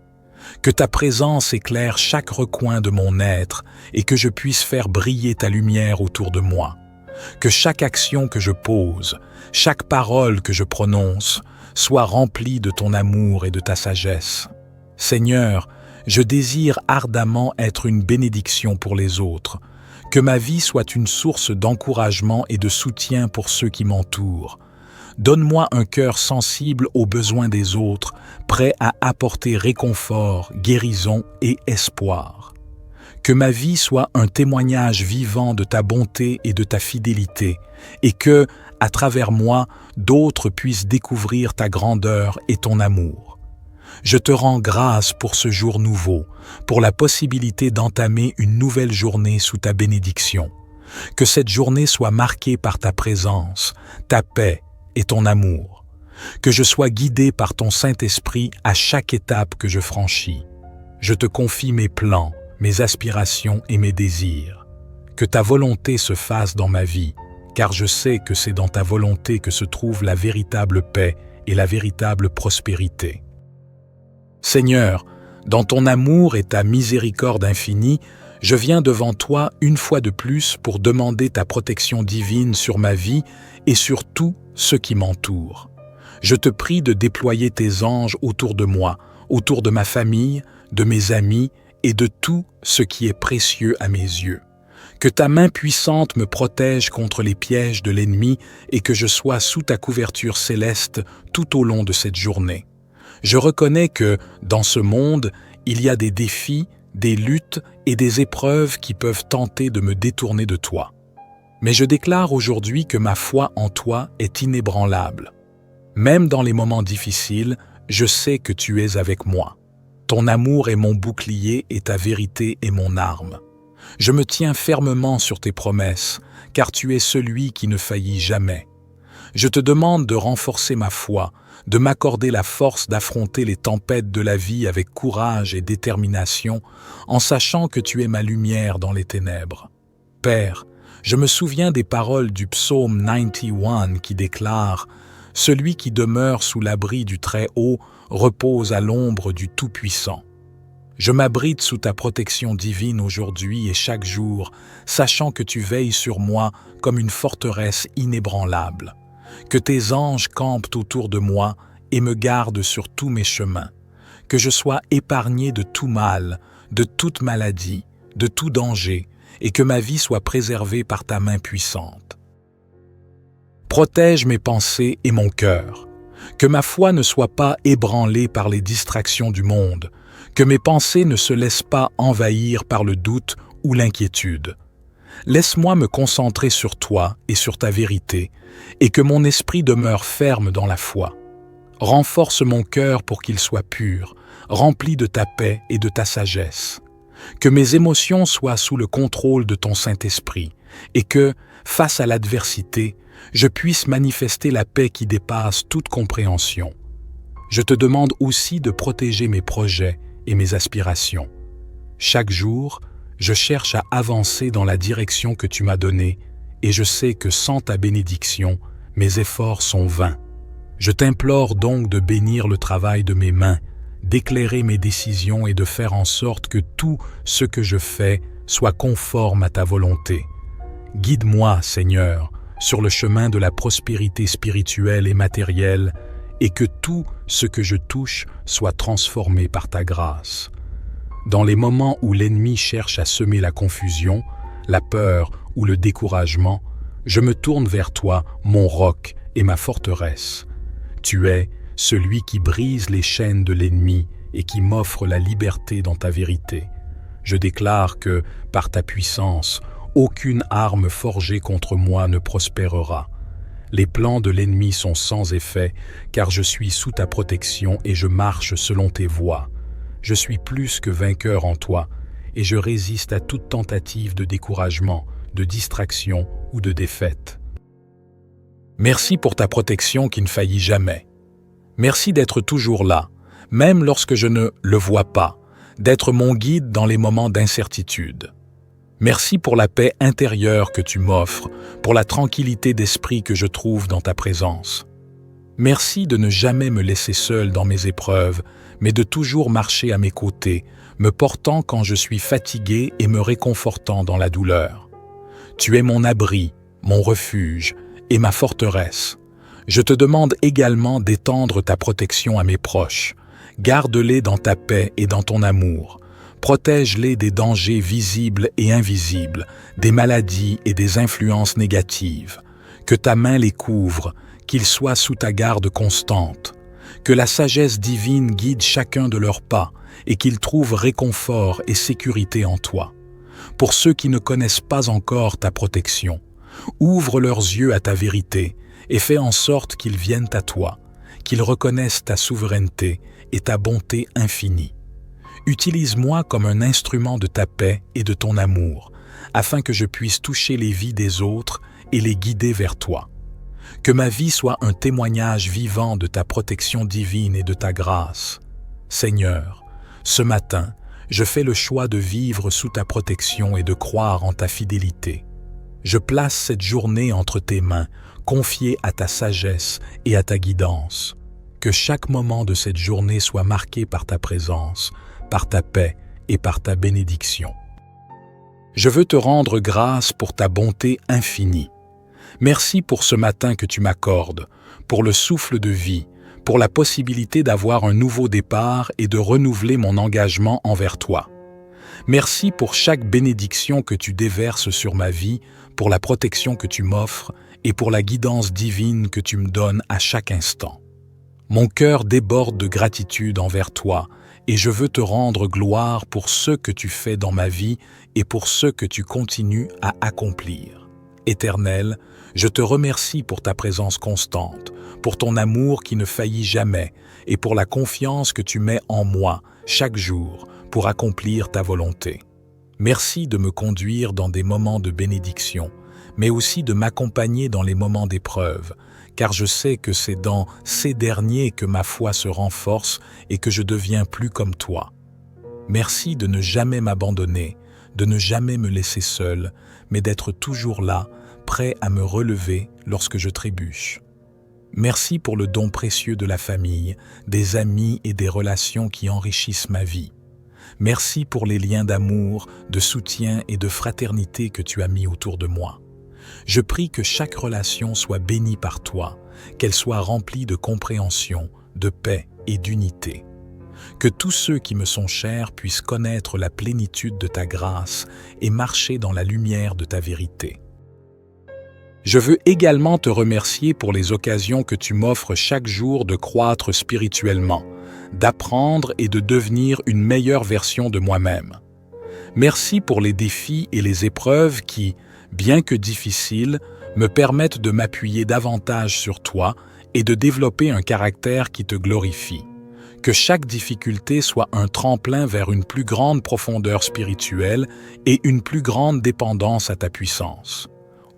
Que ta présence éclaire chaque recoin de mon être et que je puisse faire briller ta lumière autour de moi. Que chaque action que je pose, chaque parole que je prononce, soit remplie de ton amour et de ta sagesse. Seigneur, je désire ardemment être une bénédiction pour les autres, que ma vie soit une source d'encouragement et de soutien pour ceux qui m'entourent. Donne-moi un cœur sensible aux besoins des autres, prêt à apporter réconfort, guérison et espoir. Que ma vie soit un témoignage vivant de ta bonté et de ta fidélité, et que, à travers moi, d'autres puissent découvrir ta grandeur et ton amour. Je te rends grâce pour ce jour nouveau, pour la possibilité d'entamer une nouvelle journée sous ta bénédiction. Que cette journée soit marquée par ta présence, ta paix et ton amour. Que je sois guidé par ton Saint-Esprit à chaque étape que je franchis. Je te confie mes plans, mes aspirations et mes désirs. Que ta volonté se fasse dans ma vie, car je sais que c'est dans ta volonté que se trouve la véritable paix et la véritable prospérité. Seigneur, dans ton amour et ta miséricorde infinie, je viens devant toi une fois de plus pour demander ta protection divine sur ma vie et sur tout ce qui m'entoure. Je te prie de déployer tes anges autour de moi, autour de ma famille, de mes amis et de tout ce qui est précieux à mes yeux. Que ta main puissante me protège contre les pièges de l'ennemi et que je sois sous ta couverture céleste tout au long de cette journée. Je reconnais que, dans ce monde, il y a des défis, des luttes et des épreuves qui peuvent tenter de me détourner de toi. Mais je déclare aujourd'hui que ma foi en toi est inébranlable. Même dans les moments difficiles, je sais que tu es avec moi. Ton amour est mon bouclier et ta vérité est mon arme. Je me tiens fermement sur tes promesses, car tu es celui qui ne faillit jamais. Je te demande de renforcer ma foi, de m'accorder la force d'affronter les tempêtes de la vie avec courage et détermination, en sachant que tu es ma lumière dans les ténèbres. Père, je me souviens des paroles du psaume 91 qui déclare « Celui qui demeure sous l'abri du Très-Haut repose à l'ombre du Tout-Puissant ». Je m'abrite sous ta protection divine aujourd'hui et chaque jour, sachant que tu veilles sur moi comme une forteresse inébranlable. Que tes anges campent autour de moi et me gardent sur tous mes chemins. Que je sois épargné de tout mal, de toute maladie, de tout danger, et que ma vie soit préservée par ta main puissante. Protège mes pensées et mon cœur. Que ma foi ne soit pas ébranlée par les distractions du monde, que mes pensées ne se laissent pas envahir par le doute ou l'inquiétude. Laisse-moi me concentrer sur toi et sur ta vérité, et que mon esprit demeure ferme dans la foi. Renforce mon cœur pour qu'il soit pur, rempli de ta paix et de ta sagesse. Que mes émotions soient sous le contrôle de ton Saint-Esprit, et que, face à l'adversité, je puisse manifester la paix qui dépasse toute compréhension. Je te demande aussi de protéger mes projets et mes aspirations. Chaque jour, je cherche à avancer dans la direction que tu m'as donnée, et je sais que sans ta bénédiction, mes efforts sont vains. Je t'implore donc de bénir le travail de mes mains, d'éclairer mes décisions et de faire en sorte que tout ce que je fais soit conforme à ta volonté. Guide-moi, Seigneur, sur le chemin de la prospérité spirituelle et matérielle, et que tout ce que je touche soit transformé par ta grâce. Dans les moments où l'ennemi cherche à semer la confusion, la peur ou le découragement, je me tourne vers toi, mon roc et ma forteresse. Tu es celui qui brise les chaînes de l'ennemi et qui m'offre la liberté dans ta vérité. Je déclare que, par ta puissance, aucune arme forgée contre moi ne prospérera. Les plans de l'ennemi sont sans effet, car je suis sous ta protection et je marche selon tes voies. Je suis plus que vainqueur en toi, et je résiste à toute tentative de découragement, de distraction ou de défaite. Merci pour ta protection qui ne faillit jamais. Merci d'être toujours là, même lorsque je ne le vois pas, d'être mon guide dans les moments d'incertitude. Merci pour la paix intérieure que tu m'offres, pour la tranquillité d'esprit que je trouve dans ta présence. Merci de ne jamais me laisser seul dans mes épreuves, mais de toujours marcher à mes côtés, me portant quand je suis fatigué et me réconfortant dans la douleur. Tu es mon abri, mon refuge et ma forteresse. Je te demande également d'étendre ta protection à mes proches. Garde-les dans ta paix et dans ton amour. Protège-les des dangers visibles et invisibles, des maladies et des influences négatives. Que ta main les couvre, qu'ils soient sous ta garde constante. Que la sagesse divine guide chacun de leurs pas et qu'ils trouvent réconfort et sécurité en toi. Pour ceux qui ne connaissent pas encore ta protection, ouvre leurs yeux à ta vérité et fais en sorte qu'ils viennent à toi, qu'ils reconnaissent ta souveraineté et ta bonté infinie. Utilise-moi comme un instrument de ta paix et de ton amour, afin que je puisse toucher les vies des autres et les guider vers toi. Que ma vie soit un témoignage vivant de ta protection divine et de ta grâce. Seigneur, ce matin, je fais le choix de vivre sous ta protection et de croire en ta fidélité. Je place cette journée entre tes mains, confiée à ta sagesse et à ta guidance. Que chaque moment de cette journée soit marqué par ta présence, par ta paix et par ta bénédiction. Je veux te rendre grâce pour ta bonté infinie. Merci pour ce matin que tu m'accordes, pour le souffle de vie, pour la possibilité d'avoir un nouveau départ et de renouveler mon engagement envers toi. Merci pour chaque bénédiction que tu déverses sur ma vie, pour la protection que tu m'offres et pour la guidance divine que tu me donnes à chaque instant. Mon cœur déborde de gratitude envers toi et je veux te rendre gloire pour ce que tu fais dans ma vie et pour ce que tu continues à accomplir. Éternel, je te remercie pour ta présence constante, pour ton amour qui ne faillit jamais et pour la confiance que tu mets en moi chaque jour pour accomplir ta volonté. Merci de me conduire dans des moments de bénédiction, mais aussi de m'accompagner dans les moments d'épreuve, car je sais que c'est dans ces derniers que ma foi se renforce et que je deviens plus comme toi. Merci de ne jamais m'abandonner, de ne jamais me laisser seul, mais d'être toujours là, prêt à me relever lorsque je trébuche. Merci pour le don précieux de la famille, des amis et des relations qui enrichissent ma vie. Merci pour les liens d'amour, de soutien et de fraternité que tu as mis autour de moi. Je prie que chaque relation soit bénie par toi, qu'elle soit remplie de compréhension, de paix et d'unité. Que tous ceux qui me sont chers puissent connaître la plénitude de ta grâce et marcher dans la lumière de ta vérité. Je veux également te remercier pour les occasions que tu m'offres chaque jour de croître spirituellement, d'apprendre et de devenir une meilleure version de moi-même. Merci pour les défis et les épreuves qui, bien que difficiles, me permettent de m'appuyer davantage sur toi et de développer un caractère qui te glorifie. Que chaque difficulté soit un tremplin vers une plus grande profondeur spirituelle et une plus grande dépendance à ta puissance.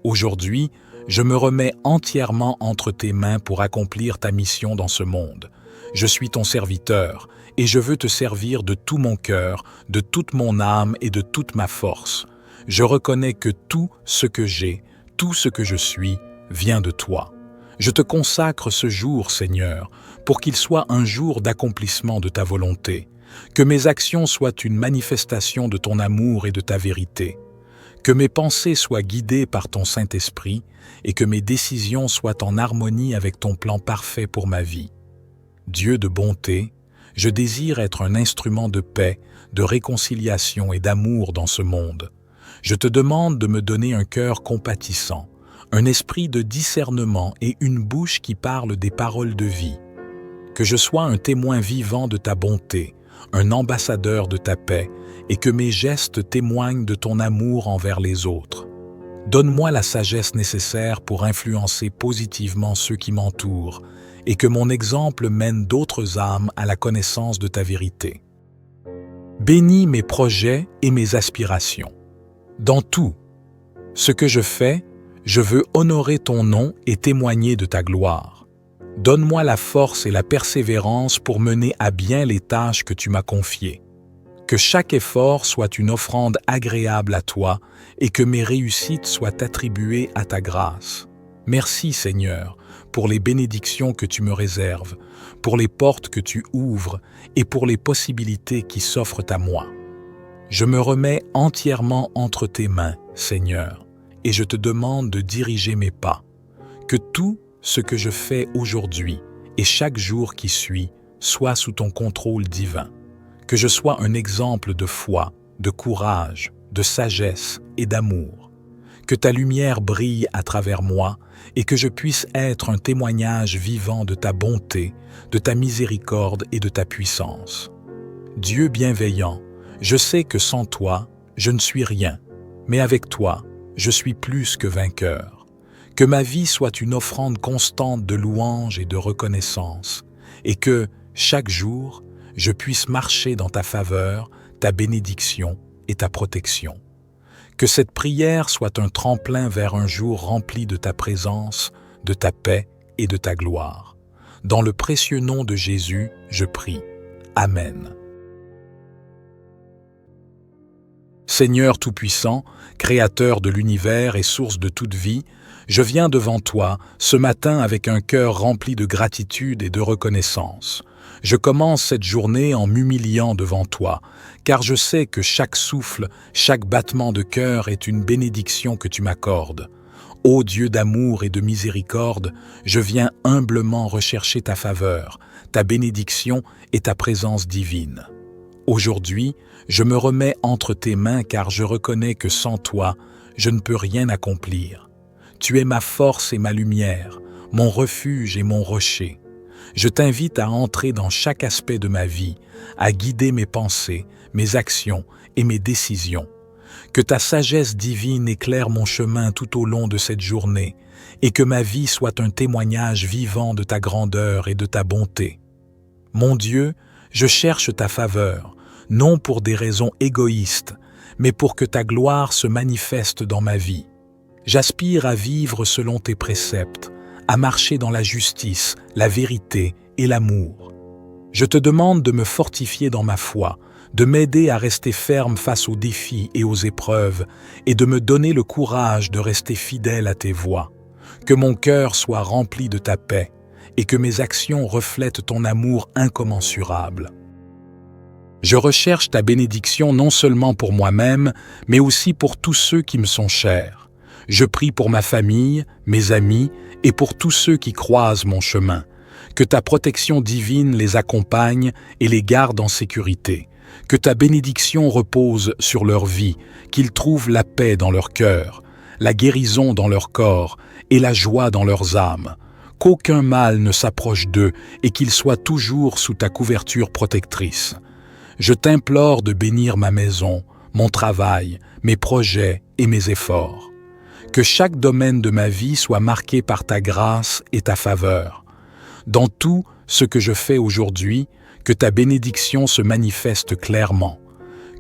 Aujourd'hui, je me remets entièrement entre tes mains pour accomplir ta mission dans ce monde. Je suis ton serviteur et je veux te servir de tout mon cœur, de toute mon âme et de toute ma force. Je reconnais que tout ce que j'ai, tout ce que je suis, vient de toi. Je te consacre ce jour, Seigneur, pour qu'il soit un jour d'accomplissement de ta volonté, que mes actions soient une manifestation de ton amour et de ta vérité, que mes pensées soient guidées par ton Saint-Esprit et que mes décisions soient en harmonie avec ton plan parfait pour ma vie. Dieu de bonté, je désire être un instrument de paix, de réconciliation et d'amour dans ce monde. Je te demande de me donner un cœur compatissant, un esprit de discernement et une bouche qui parle des paroles de vie. Que je sois un témoin vivant de ta bonté, un ambassadeur de ta paix, et que mes gestes témoignent de ton amour envers les autres. Donne-moi la sagesse nécessaire pour influencer positivement ceux qui m'entourent, et que mon exemple mène d'autres âmes à la connaissance de ta vérité. Bénis mes projets et mes aspirations. Dans tout, ce que je fais, je veux honorer ton nom et témoigner de ta gloire. Donne-moi la force et la persévérance pour mener à bien les tâches que tu m'as confiées. Que chaque effort soit une offrande agréable à toi et que mes réussites soient attribuées à ta grâce. Merci, Seigneur, pour les bénédictions que tu me réserves, pour les portes que tu ouvres et pour les possibilités qui s'offrent à moi. Je me remets entièrement entre tes mains, Seigneur, et je te demande de diriger mes pas. Que tout ce que je fais aujourd'hui et chaque jour qui suit soit sous ton contrôle divin. Que je sois un exemple de foi, de courage, de sagesse et d'amour. Que ta lumière brille à travers moi et que je puisse être un témoignage vivant de ta bonté, de ta miséricorde et de ta puissance. Dieu bienveillant, je sais que sans toi, je ne suis rien, mais avec toi, je suis plus que vainqueur. Que ma vie soit une offrande constante de louange et de reconnaissance, et que, chaque jour, je puisse marcher dans ta faveur, ta bénédiction et ta protection. Que cette prière soit un tremplin vers un jour rempli de ta présence, de ta paix et de ta gloire. Dans le précieux nom de Jésus, je prie. Amen. Seigneur Tout-Puissant, Créateur de l'univers et source de toute vie, je viens devant toi ce matin avec un cœur rempli de gratitude et de reconnaissance. Je commence cette journée en m'humiliant devant toi, car je sais que chaque souffle, chaque battement de cœur est une bénédiction que tu m'accordes. Ô Dieu d'amour et de miséricorde, je viens humblement rechercher ta faveur, ta bénédiction et ta présence divine. Aujourd'hui, je me remets entre tes mains car je reconnais que sans toi, je ne peux rien accomplir. Tu es ma force et ma lumière, mon refuge et mon rocher. Je t'invite à entrer dans chaque aspect de ma vie, à guider mes pensées, mes actions et mes décisions. Que ta sagesse divine éclaire mon chemin tout au long de cette journée et que ma vie soit un témoignage vivant de ta grandeur et de ta bonté. Mon Dieu, je cherche ta faveur, non pour des raisons égoïstes, mais pour que ta gloire se manifeste dans ma vie. J'aspire à vivre selon tes préceptes, à marcher dans la justice, la vérité et l'amour. Je te demande de me fortifier dans ma foi, de m'aider à rester ferme face aux défis et aux épreuves, et de me donner le courage de rester fidèle à tes voies. Que mon cœur soit rempli de ta paix, et que mes actions reflètent ton amour incommensurable. Je recherche ta bénédiction non seulement pour moi-même, mais aussi pour tous ceux qui me sont chers. Je prie pour ma famille, mes amis, et pour tous ceux qui croisent mon chemin. Que ta protection divine les accompagne et les garde en sécurité. Que ta bénédiction repose sur leur vie, qu'ils trouvent la paix dans leur cœur, la guérison dans leur corps et la joie dans leurs âmes. Qu'aucun mal ne s'approche d'eux et qu'ils soient toujours sous ta couverture protectrice. Je t'implore de bénir ma maison, mon travail, mes projets et mes efforts. Que chaque domaine de ma vie soit marqué par ta grâce et ta faveur. Dans tout ce que je fais aujourd'hui, que ta bénédiction se manifeste clairement.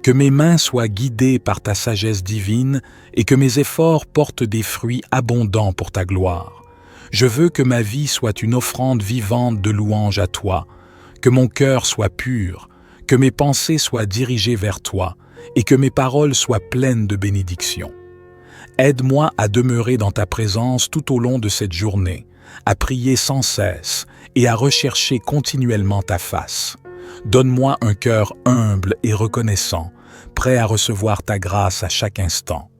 Que mes mains soient guidées par ta sagesse divine et que mes efforts portent des fruits abondants pour ta gloire. Je veux que ma vie soit une offrande vivante de louange à toi, que mon cœur soit pur, que mes pensées soient dirigées vers toi et que mes paroles soient pleines de bénédictions. Aide-moi à demeurer dans ta présence tout au long de cette journée, à prier sans cesse et à rechercher continuellement ta face. Donne-moi un cœur humble et reconnaissant, prêt à recevoir ta grâce à chaque instant.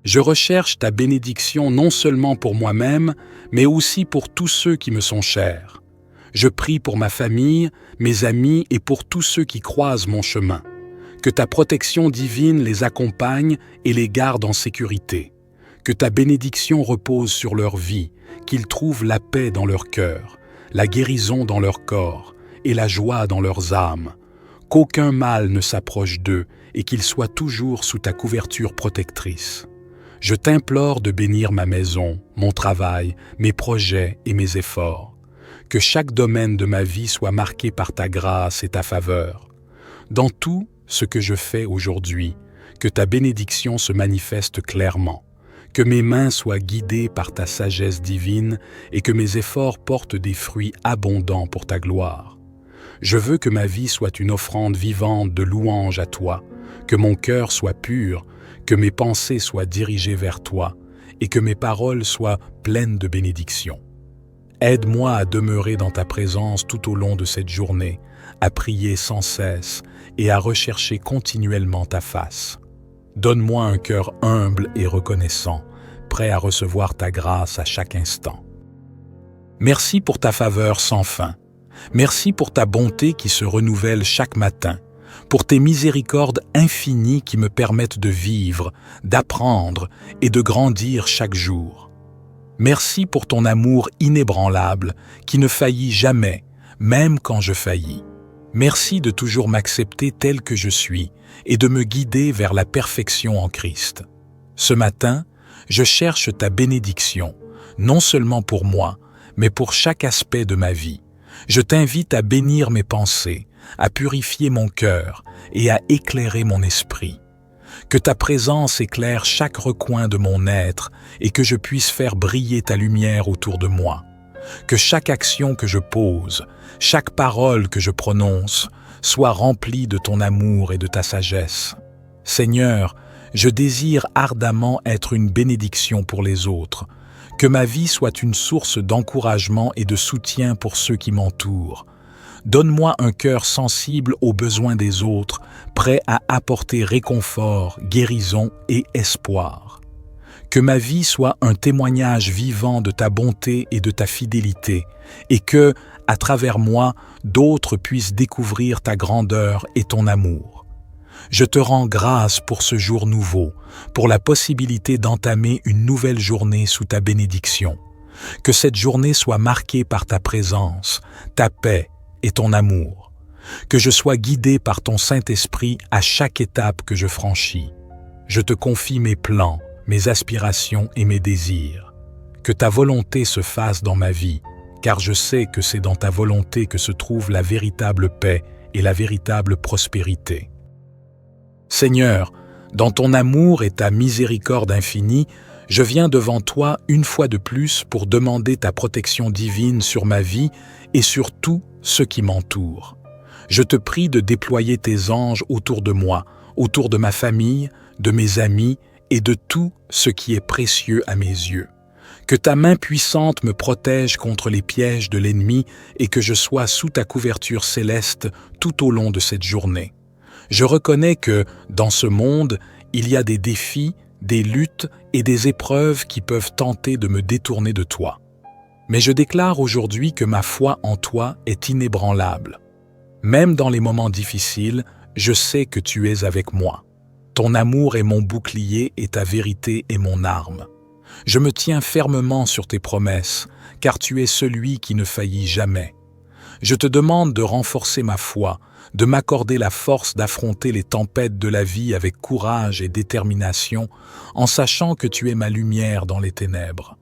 Je recherche ta bénédiction non seulement pour moi-même, mais aussi pour tous ceux qui me sont chers. Je prie pour ma famille, mes amis et pour tous ceux qui croisent mon chemin. Que ta protection divine les accompagne et les garde en sécurité. Que ta bénédiction repose sur leur vie, qu'ils trouvent la paix dans leur cœur, la guérison dans leur corps et la joie dans leurs âmes. Qu'aucun mal ne s'approche d'eux et qu'ils soient toujours sous ta couverture protectrice. Je t'implore de bénir ma maison, mon travail, mes projets et mes efforts. Que chaque domaine de ma vie soit marqué par ta grâce et ta faveur. Dans tout ce que je fais aujourd'hui, que ta bénédiction se manifeste clairement. Que mes mains soient guidées par ta sagesse divine et que mes efforts portent des fruits abondants pour ta gloire. Je veux que ma vie soit une offrande vivante de louange à toi, que mon cœur soit pur, que mes pensées soient dirigées vers toi et que mes paroles soient pleines de bénédictions. Aide-moi à demeurer dans ta présence tout au long de cette journée, à prier sans cesse et à rechercher continuellement ta face. Donne-moi un cœur humble et reconnaissant, prêt à recevoir ta grâce à chaque instant. Merci pour ta faveur sans fin. Merci pour ta bonté qui se renouvelle chaque matin, pour tes miséricordes infinies qui me permettent de vivre, d'apprendre et de grandir chaque jour. Merci pour ton amour inébranlable qui ne faillit jamais, même quand je faillis. Merci de toujours m'accepter tel que je suis et de me guider vers la perfection en Christ. Ce matin, je cherche ta bénédiction, non seulement pour moi, mais pour chaque aspect de ma vie. Je t'invite à bénir mes pensées, à purifier mon cœur et à éclairer mon esprit. Que ta présence éclaire chaque recoin de mon être et que je puisse faire briller ta lumière autour de moi. Que chaque action que je pose, chaque parole que je prononce, soit remplie de ton amour et de ta sagesse. Seigneur, je désire ardemment être une bénédiction pour les autres, que ma vie soit une source d'encouragement et de soutien pour ceux qui m'entourent. Donne-moi un cœur sensible aux besoins des autres, prêt à apporter réconfort, guérison et espoir. Que ma vie soit un témoignage vivant de ta bonté et de ta fidélité, et que, à travers moi, d'autres puissent découvrir ta grandeur et ton amour. Je te rends grâce pour ce jour nouveau, pour la possibilité d'entamer une nouvelle journée sous ta bénédiction. Que cette journée soit marquée par ta présence, ta paix et ton amour. Que je sois guidé par ton Saint-Esprit à chaque étape que je franchis. Je te confie mes plans, mes aspirations et mes désirs. Que ta volonté se fasse dans ma vie, car je sais que c'est dans ta volonté que se trouve la véritable paix et la véritable prospérité. Seigneur, dans ton amour et ta miséricorde infinie, je viens devant toi une fois de plus pour demander ta protection divine sur ma vie et sur tout ce qui m'entoure. Je te prie de déployer tes anges autour de moi, autour de ma famille, de mes amis et de tout ce qui est précieux à mes yeux. Que ta main puissante me protège contre les pièges de l'ennemi et que je sois sous ta couverture céleste tout au long de cette journée. Je reconnais que, dans ce monde, il y a des défis, des luttes et des épreuves qui peuvent tenter de me détourner de toi. Mais je déclare aujourd'hui que ma foi en toi est inébranlable. Même dans les moments difficiles, je sais que tu es avec moi. Ton amour est mon bouclier et ta vérité est mon arme. Je me tiens fermement sur tes promesses, car tu es celui qui ne faillit jamais. Je te demande de renforcer ma foi, de m'accorder la force d'affronter les tempêtes de la vie avec courage et détermination, en sachant que tu es ma lumière dans les ténèbres.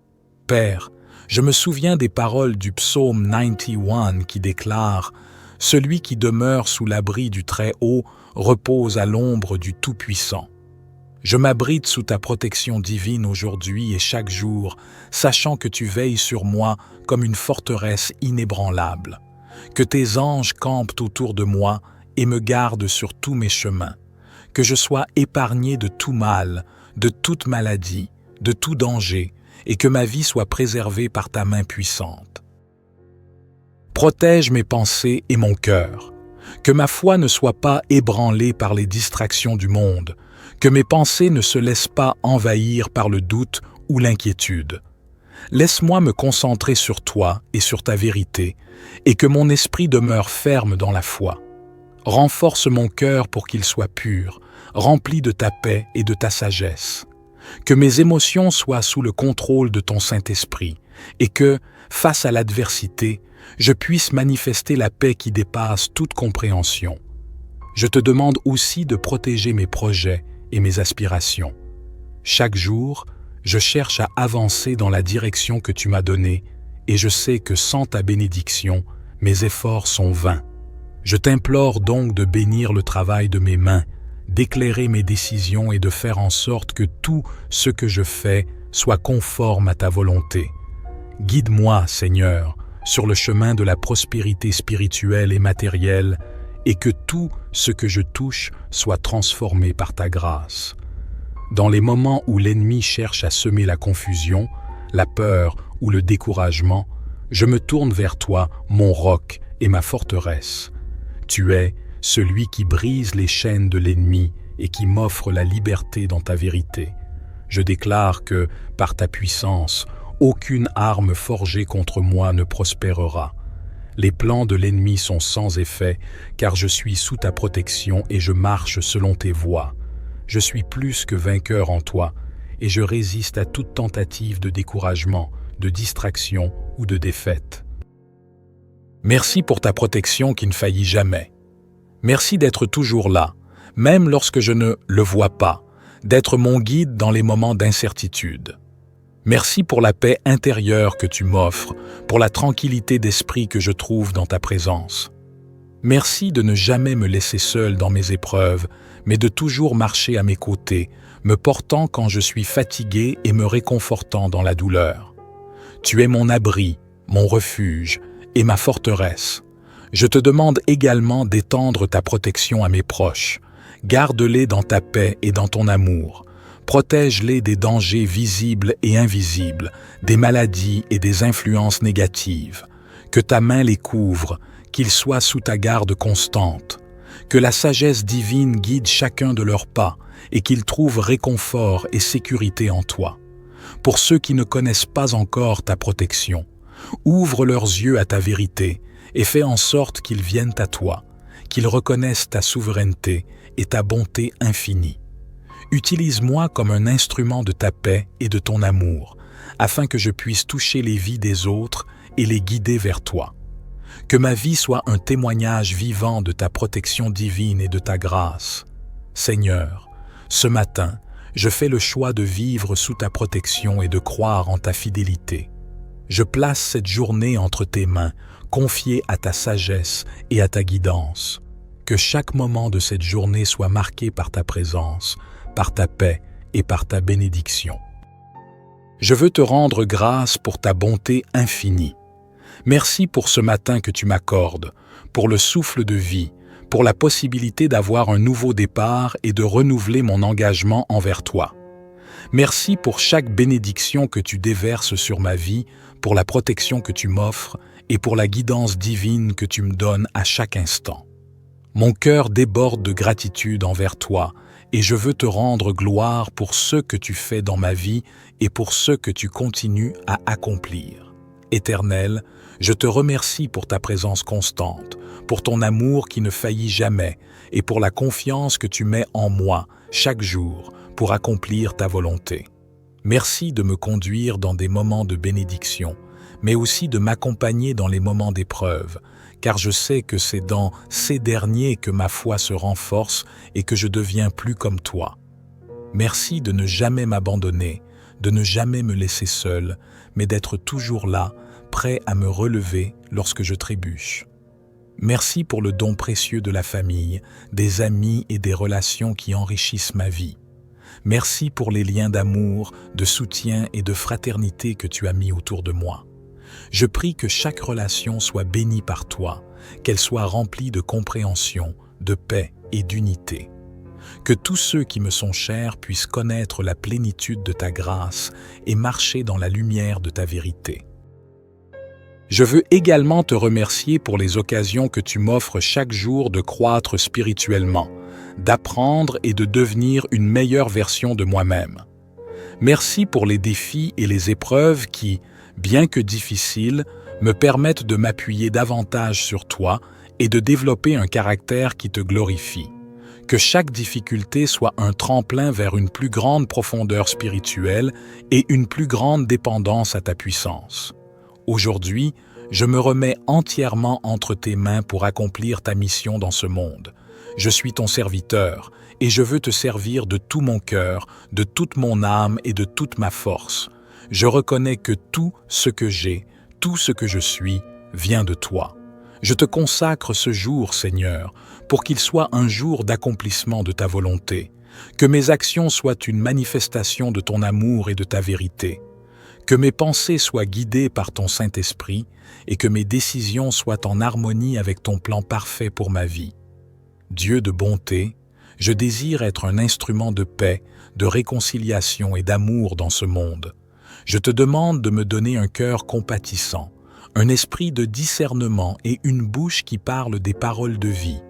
Père, je me souviens des paroles du psaume 91 qui déclare « Celui qui demeure sous l'abri du Très-Haut repose à l'ombre du Tout-Puissant ». Je m'abrite sous ta protection divine aujourd'hui et chaque jour, sachant que tu veilles sur moi comme une forteresse inébranlable. Que tes anges campent autour de moi et me gardent sur tous mes chemins. Que je sois épargné de tout mal, de toute maladie, de tout danger, et que ma vie soit préservée par ta main puissante. Protège mes pensées et mon cœur. Que ma foi ne soit pas ébranlée par les distractions du monde. Que mes pensées ne se laissent pas envahir par le doute ou l'inquiétude. Laisse-moi me concentrer sur toi et sur ta vérité, et que mon esprit demeure ferme dans la foi. Renforce mon cœur pour qu'il soit pur, rempli de ta paix et de ta sagesse. Que mes émotions soient sous le contrôle de ton Saint-Esprit, et que, face à l'adversité, je puisse manifester la paix qui dépasse toute compréhension. Je te demande aussi de protéger mes projets et mes aspirations. Chaque jour, je cherche à avancer dans la direction que tu m'as donnée et je sais que sans ta bénédiction, mes efforts sont vains. Je t'implore donc de bénir le travail de mes mains, d'éclairer mes décisions et de faire en sorte que tout ce que je fais soit conforme à ta volonté. Guide-moi, Seigneur, sur le chemin de la prospérité spirituelle et matérielle et que tout ce que je touche soit transformé par ta grâce. Dans les moments où l'ennemi cherche à semer la confusion, la peur ou le découragement, je me tourne vers toi, mon roc et ma forteresse. Tu es celui qui brise les chaînes de l'ennemi et qui m'offre la liberté dans ta vérité. Je déclare que, par ta puissance, aucune arme forgée contre moi ne prospérera. Les plans de l'ennemi sont sans effet, car je suis sous ta protection et je marche selon tes voies. Je suis plus que vainqueur en toi, et je résiste à toute tentative de découragement, de distraction ou de défaite. Merci pour ta protection qui ne faillit jamais. Merci d'être toujours là, même lorsque je ne le vois pas, d'être mon guide dans les moments d'incertitude. Merci pour la paix intérieure que tu m'offres, pour la tranquillité d'esprit que je trouve dans ta présence. Merci de ne jamais me laisser seul dans mes épreuves, mais de toujours marcher à mes côtés, me portant quand je suis fatigué et me réconfortant dans la douleur. Tu es mon abri, mon refuge et ma forteresse. Je te demande également d'étendre ta protection à mes proches. Garde-les dans ta paix et dans ton amour. Protège-les des dangers visibles et invisibles, des maladies et des influences négatives. Que ta main les couvre, qu'ils soient sous ta garde constante. Que la sagesse divine guide chacun de leurs pas et qu'ils trouvent réconfort et sécurité en toi. Pour ceux qui ne connaissent pas encore ta protection, ouvre leurs yeux à ta vérité et fais en sorte qu'ils viennent à toi, qu'ils reconnaissent ta souveraineté et ta bonté infinie. Utilise-moi comme un instrument de ta paix et de ton amour, afin que je puisse toucher les vies des autres et les guider vers toi. Que ma vie soit un témoignage vivant de ta protection divine et de ta grâce. Seigneur, ce matin, Je fais le choix de vivre sous ta protection et de croire en ta fidélité. Je place cette journée entre tes mains, confiée à ta sagesse et à ta guidance. Que chaque moment de cette journée soit marqué par ta présence, par ta paix et par ta bénédiction. Je veux te rendre grâce pour ta bonté infinie. Merci pour ce matin que tu m'accordes, pour le souffle de vie, pour la possibilité d'avoir un nouveau départ et de renouveler mon engagement envers toi. Merci pour chaque bénédiction que tu déverses sur ma vie, pour la protection que tu m'offres et pour la guidance divine que tu me donnes à chaque instant. Mon cœur déborde de gratitude envers toi et je veux te rendre gloire pour ce que tu fais dans ma vie et pour ce que tu continues à accomplir. Éternel, je te remercie pour ta présence constante, pour ton amour qui ne faillit jamais et pour la confiance que tu mets en moi chaque jour pour accomplir ta volonté. Merci de me conduire dans des moments de bénédiction, mais aussi de m'accompagner dans les moments d'épreuve, car je sais que c'est dans ces derniers que ma foi se renforce et que je deviens plus comme toi. Merci de ne jamais m'abandonner, de ne jamais me laisser seul, mais d'être toujours là, prêt à me relever lorsque je trébuche. Merci pour le don précieux de la famille, des amis et des relations qui enrichissent ma vie. Merci pour les liens d'amour, de soutien et de fraternité que tu as mis autour de moi. Je prie que chaque relation soit bénie par toi, qu'elle soit remplie de compréhension, de paix et d'unité. Que tous ceux qui me sont chers puissent connaître la plénitude de ta grâce et marcher dans la lumière de ta vérité. Je veux également te remercier pour les occasions que tu m'offres chaque jour de croître spirituellement, d'apprendre et de devenir une meilleure version de moi-même. Merci pour les défis et les épreuves qui, bien que difficiles, me permettent de m'appuyer davantage sur toi et de développer un caractère qui te glorifie. Que chaque difficulté soit un tremplin vers une plus grande profondeur spirituelle et une plus grande dépendance à ta puissance. Aujourd'hui, je me remets entièrement entre tes mains pour accomplir ta mission dans ce monde. Je suis ton serviteur et je veux te servir de tout mon cœur, de toute mon âme et de toute ma force. Je reconnais que tout ce que j'ai, tout ce que je suis, vient de toi. Je te consacre ce jour, Seigneur, pour qu'il soit un jour d'accomplissement de ta volonté, que mes actions soient une manifestation de ton amour et de ta vérité, que mes pensées soient guidées par ton Saint-Esprit et que mes décisions soient en harmonie avec ton plan parfait pour ma vie. Dieu de bonté, je désire être un instrument de paix, de réconciliation et d'amour dans ce monde. Je te demande de me donner un cœur compatissant, un esprit de discernement et une bouche qui parle des paroles de vie.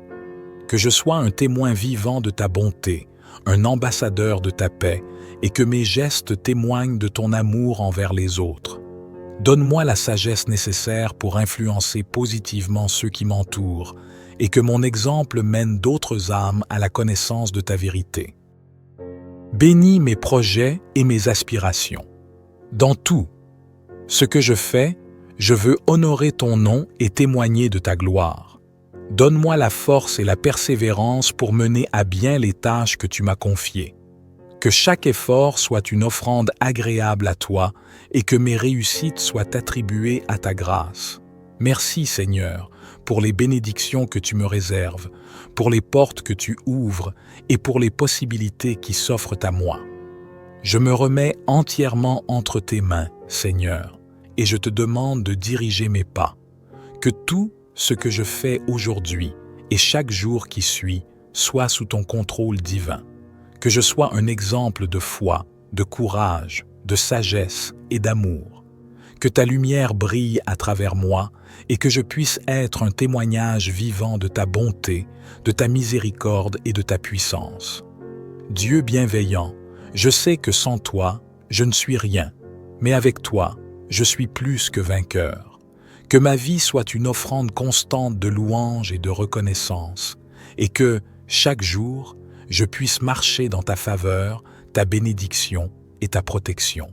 Que je sois un témoin vivant de ta bonté, un ambassadeur de ta paix, et que mes gestes témoignent de ton amour envers les autres. Donne-moi la sagesse nécessaire pour influencer positivement ceux qui m'entourent, et que mon exemple mène d'autres âmes à la connaissance de ta vérité. Bénis mes projets et mes aspirations. Dans tout ce que je fais, je veux honorer ton nom et témoigner de ta gloire. Donne-moi la force et la persévérance pour mener à bien les tâches que tu m'as confiées. Que chaque effort soit une offrande agréable à toi et que mes réussites soient attribuées à ta grâce. Merci, Seigneur, pour les bénédictions que tu me réserves, pour les portes que tu ouvres et pour les possibilités qui s'offrent à moi. Je me remets entièrement entre tes mains, Seigneur, et je te demande de diriger mes pas. Que tout ce que je fais aujourd'hui et chaque jour qui suit soit sous ton contrôle divin. Que je sois un exemple de foi, de courage, de sagesse et d'amour. Que ta lumière brille à travers moi et que je puisse être un témoignage vivant de ta bonté, de ta miséricorde et de ta puissance. Dieu bienveillant, je sais que sans toi, je ne suis rien, mais avec toi, je suis plus que vainqueur. Que ma vie soit une offrande constante de louange et de reconnaissance, et que, chaque jour, je puisse marcher dans ta faveur, ta bénédiction et ta protection.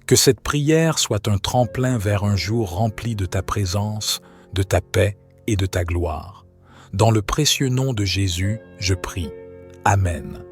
Que cette prière soit un tremplin vers un jour rempli de ta présence, de ta paix et de ta gloire. Dans le précieux nom de Jésus, je prie. Amen.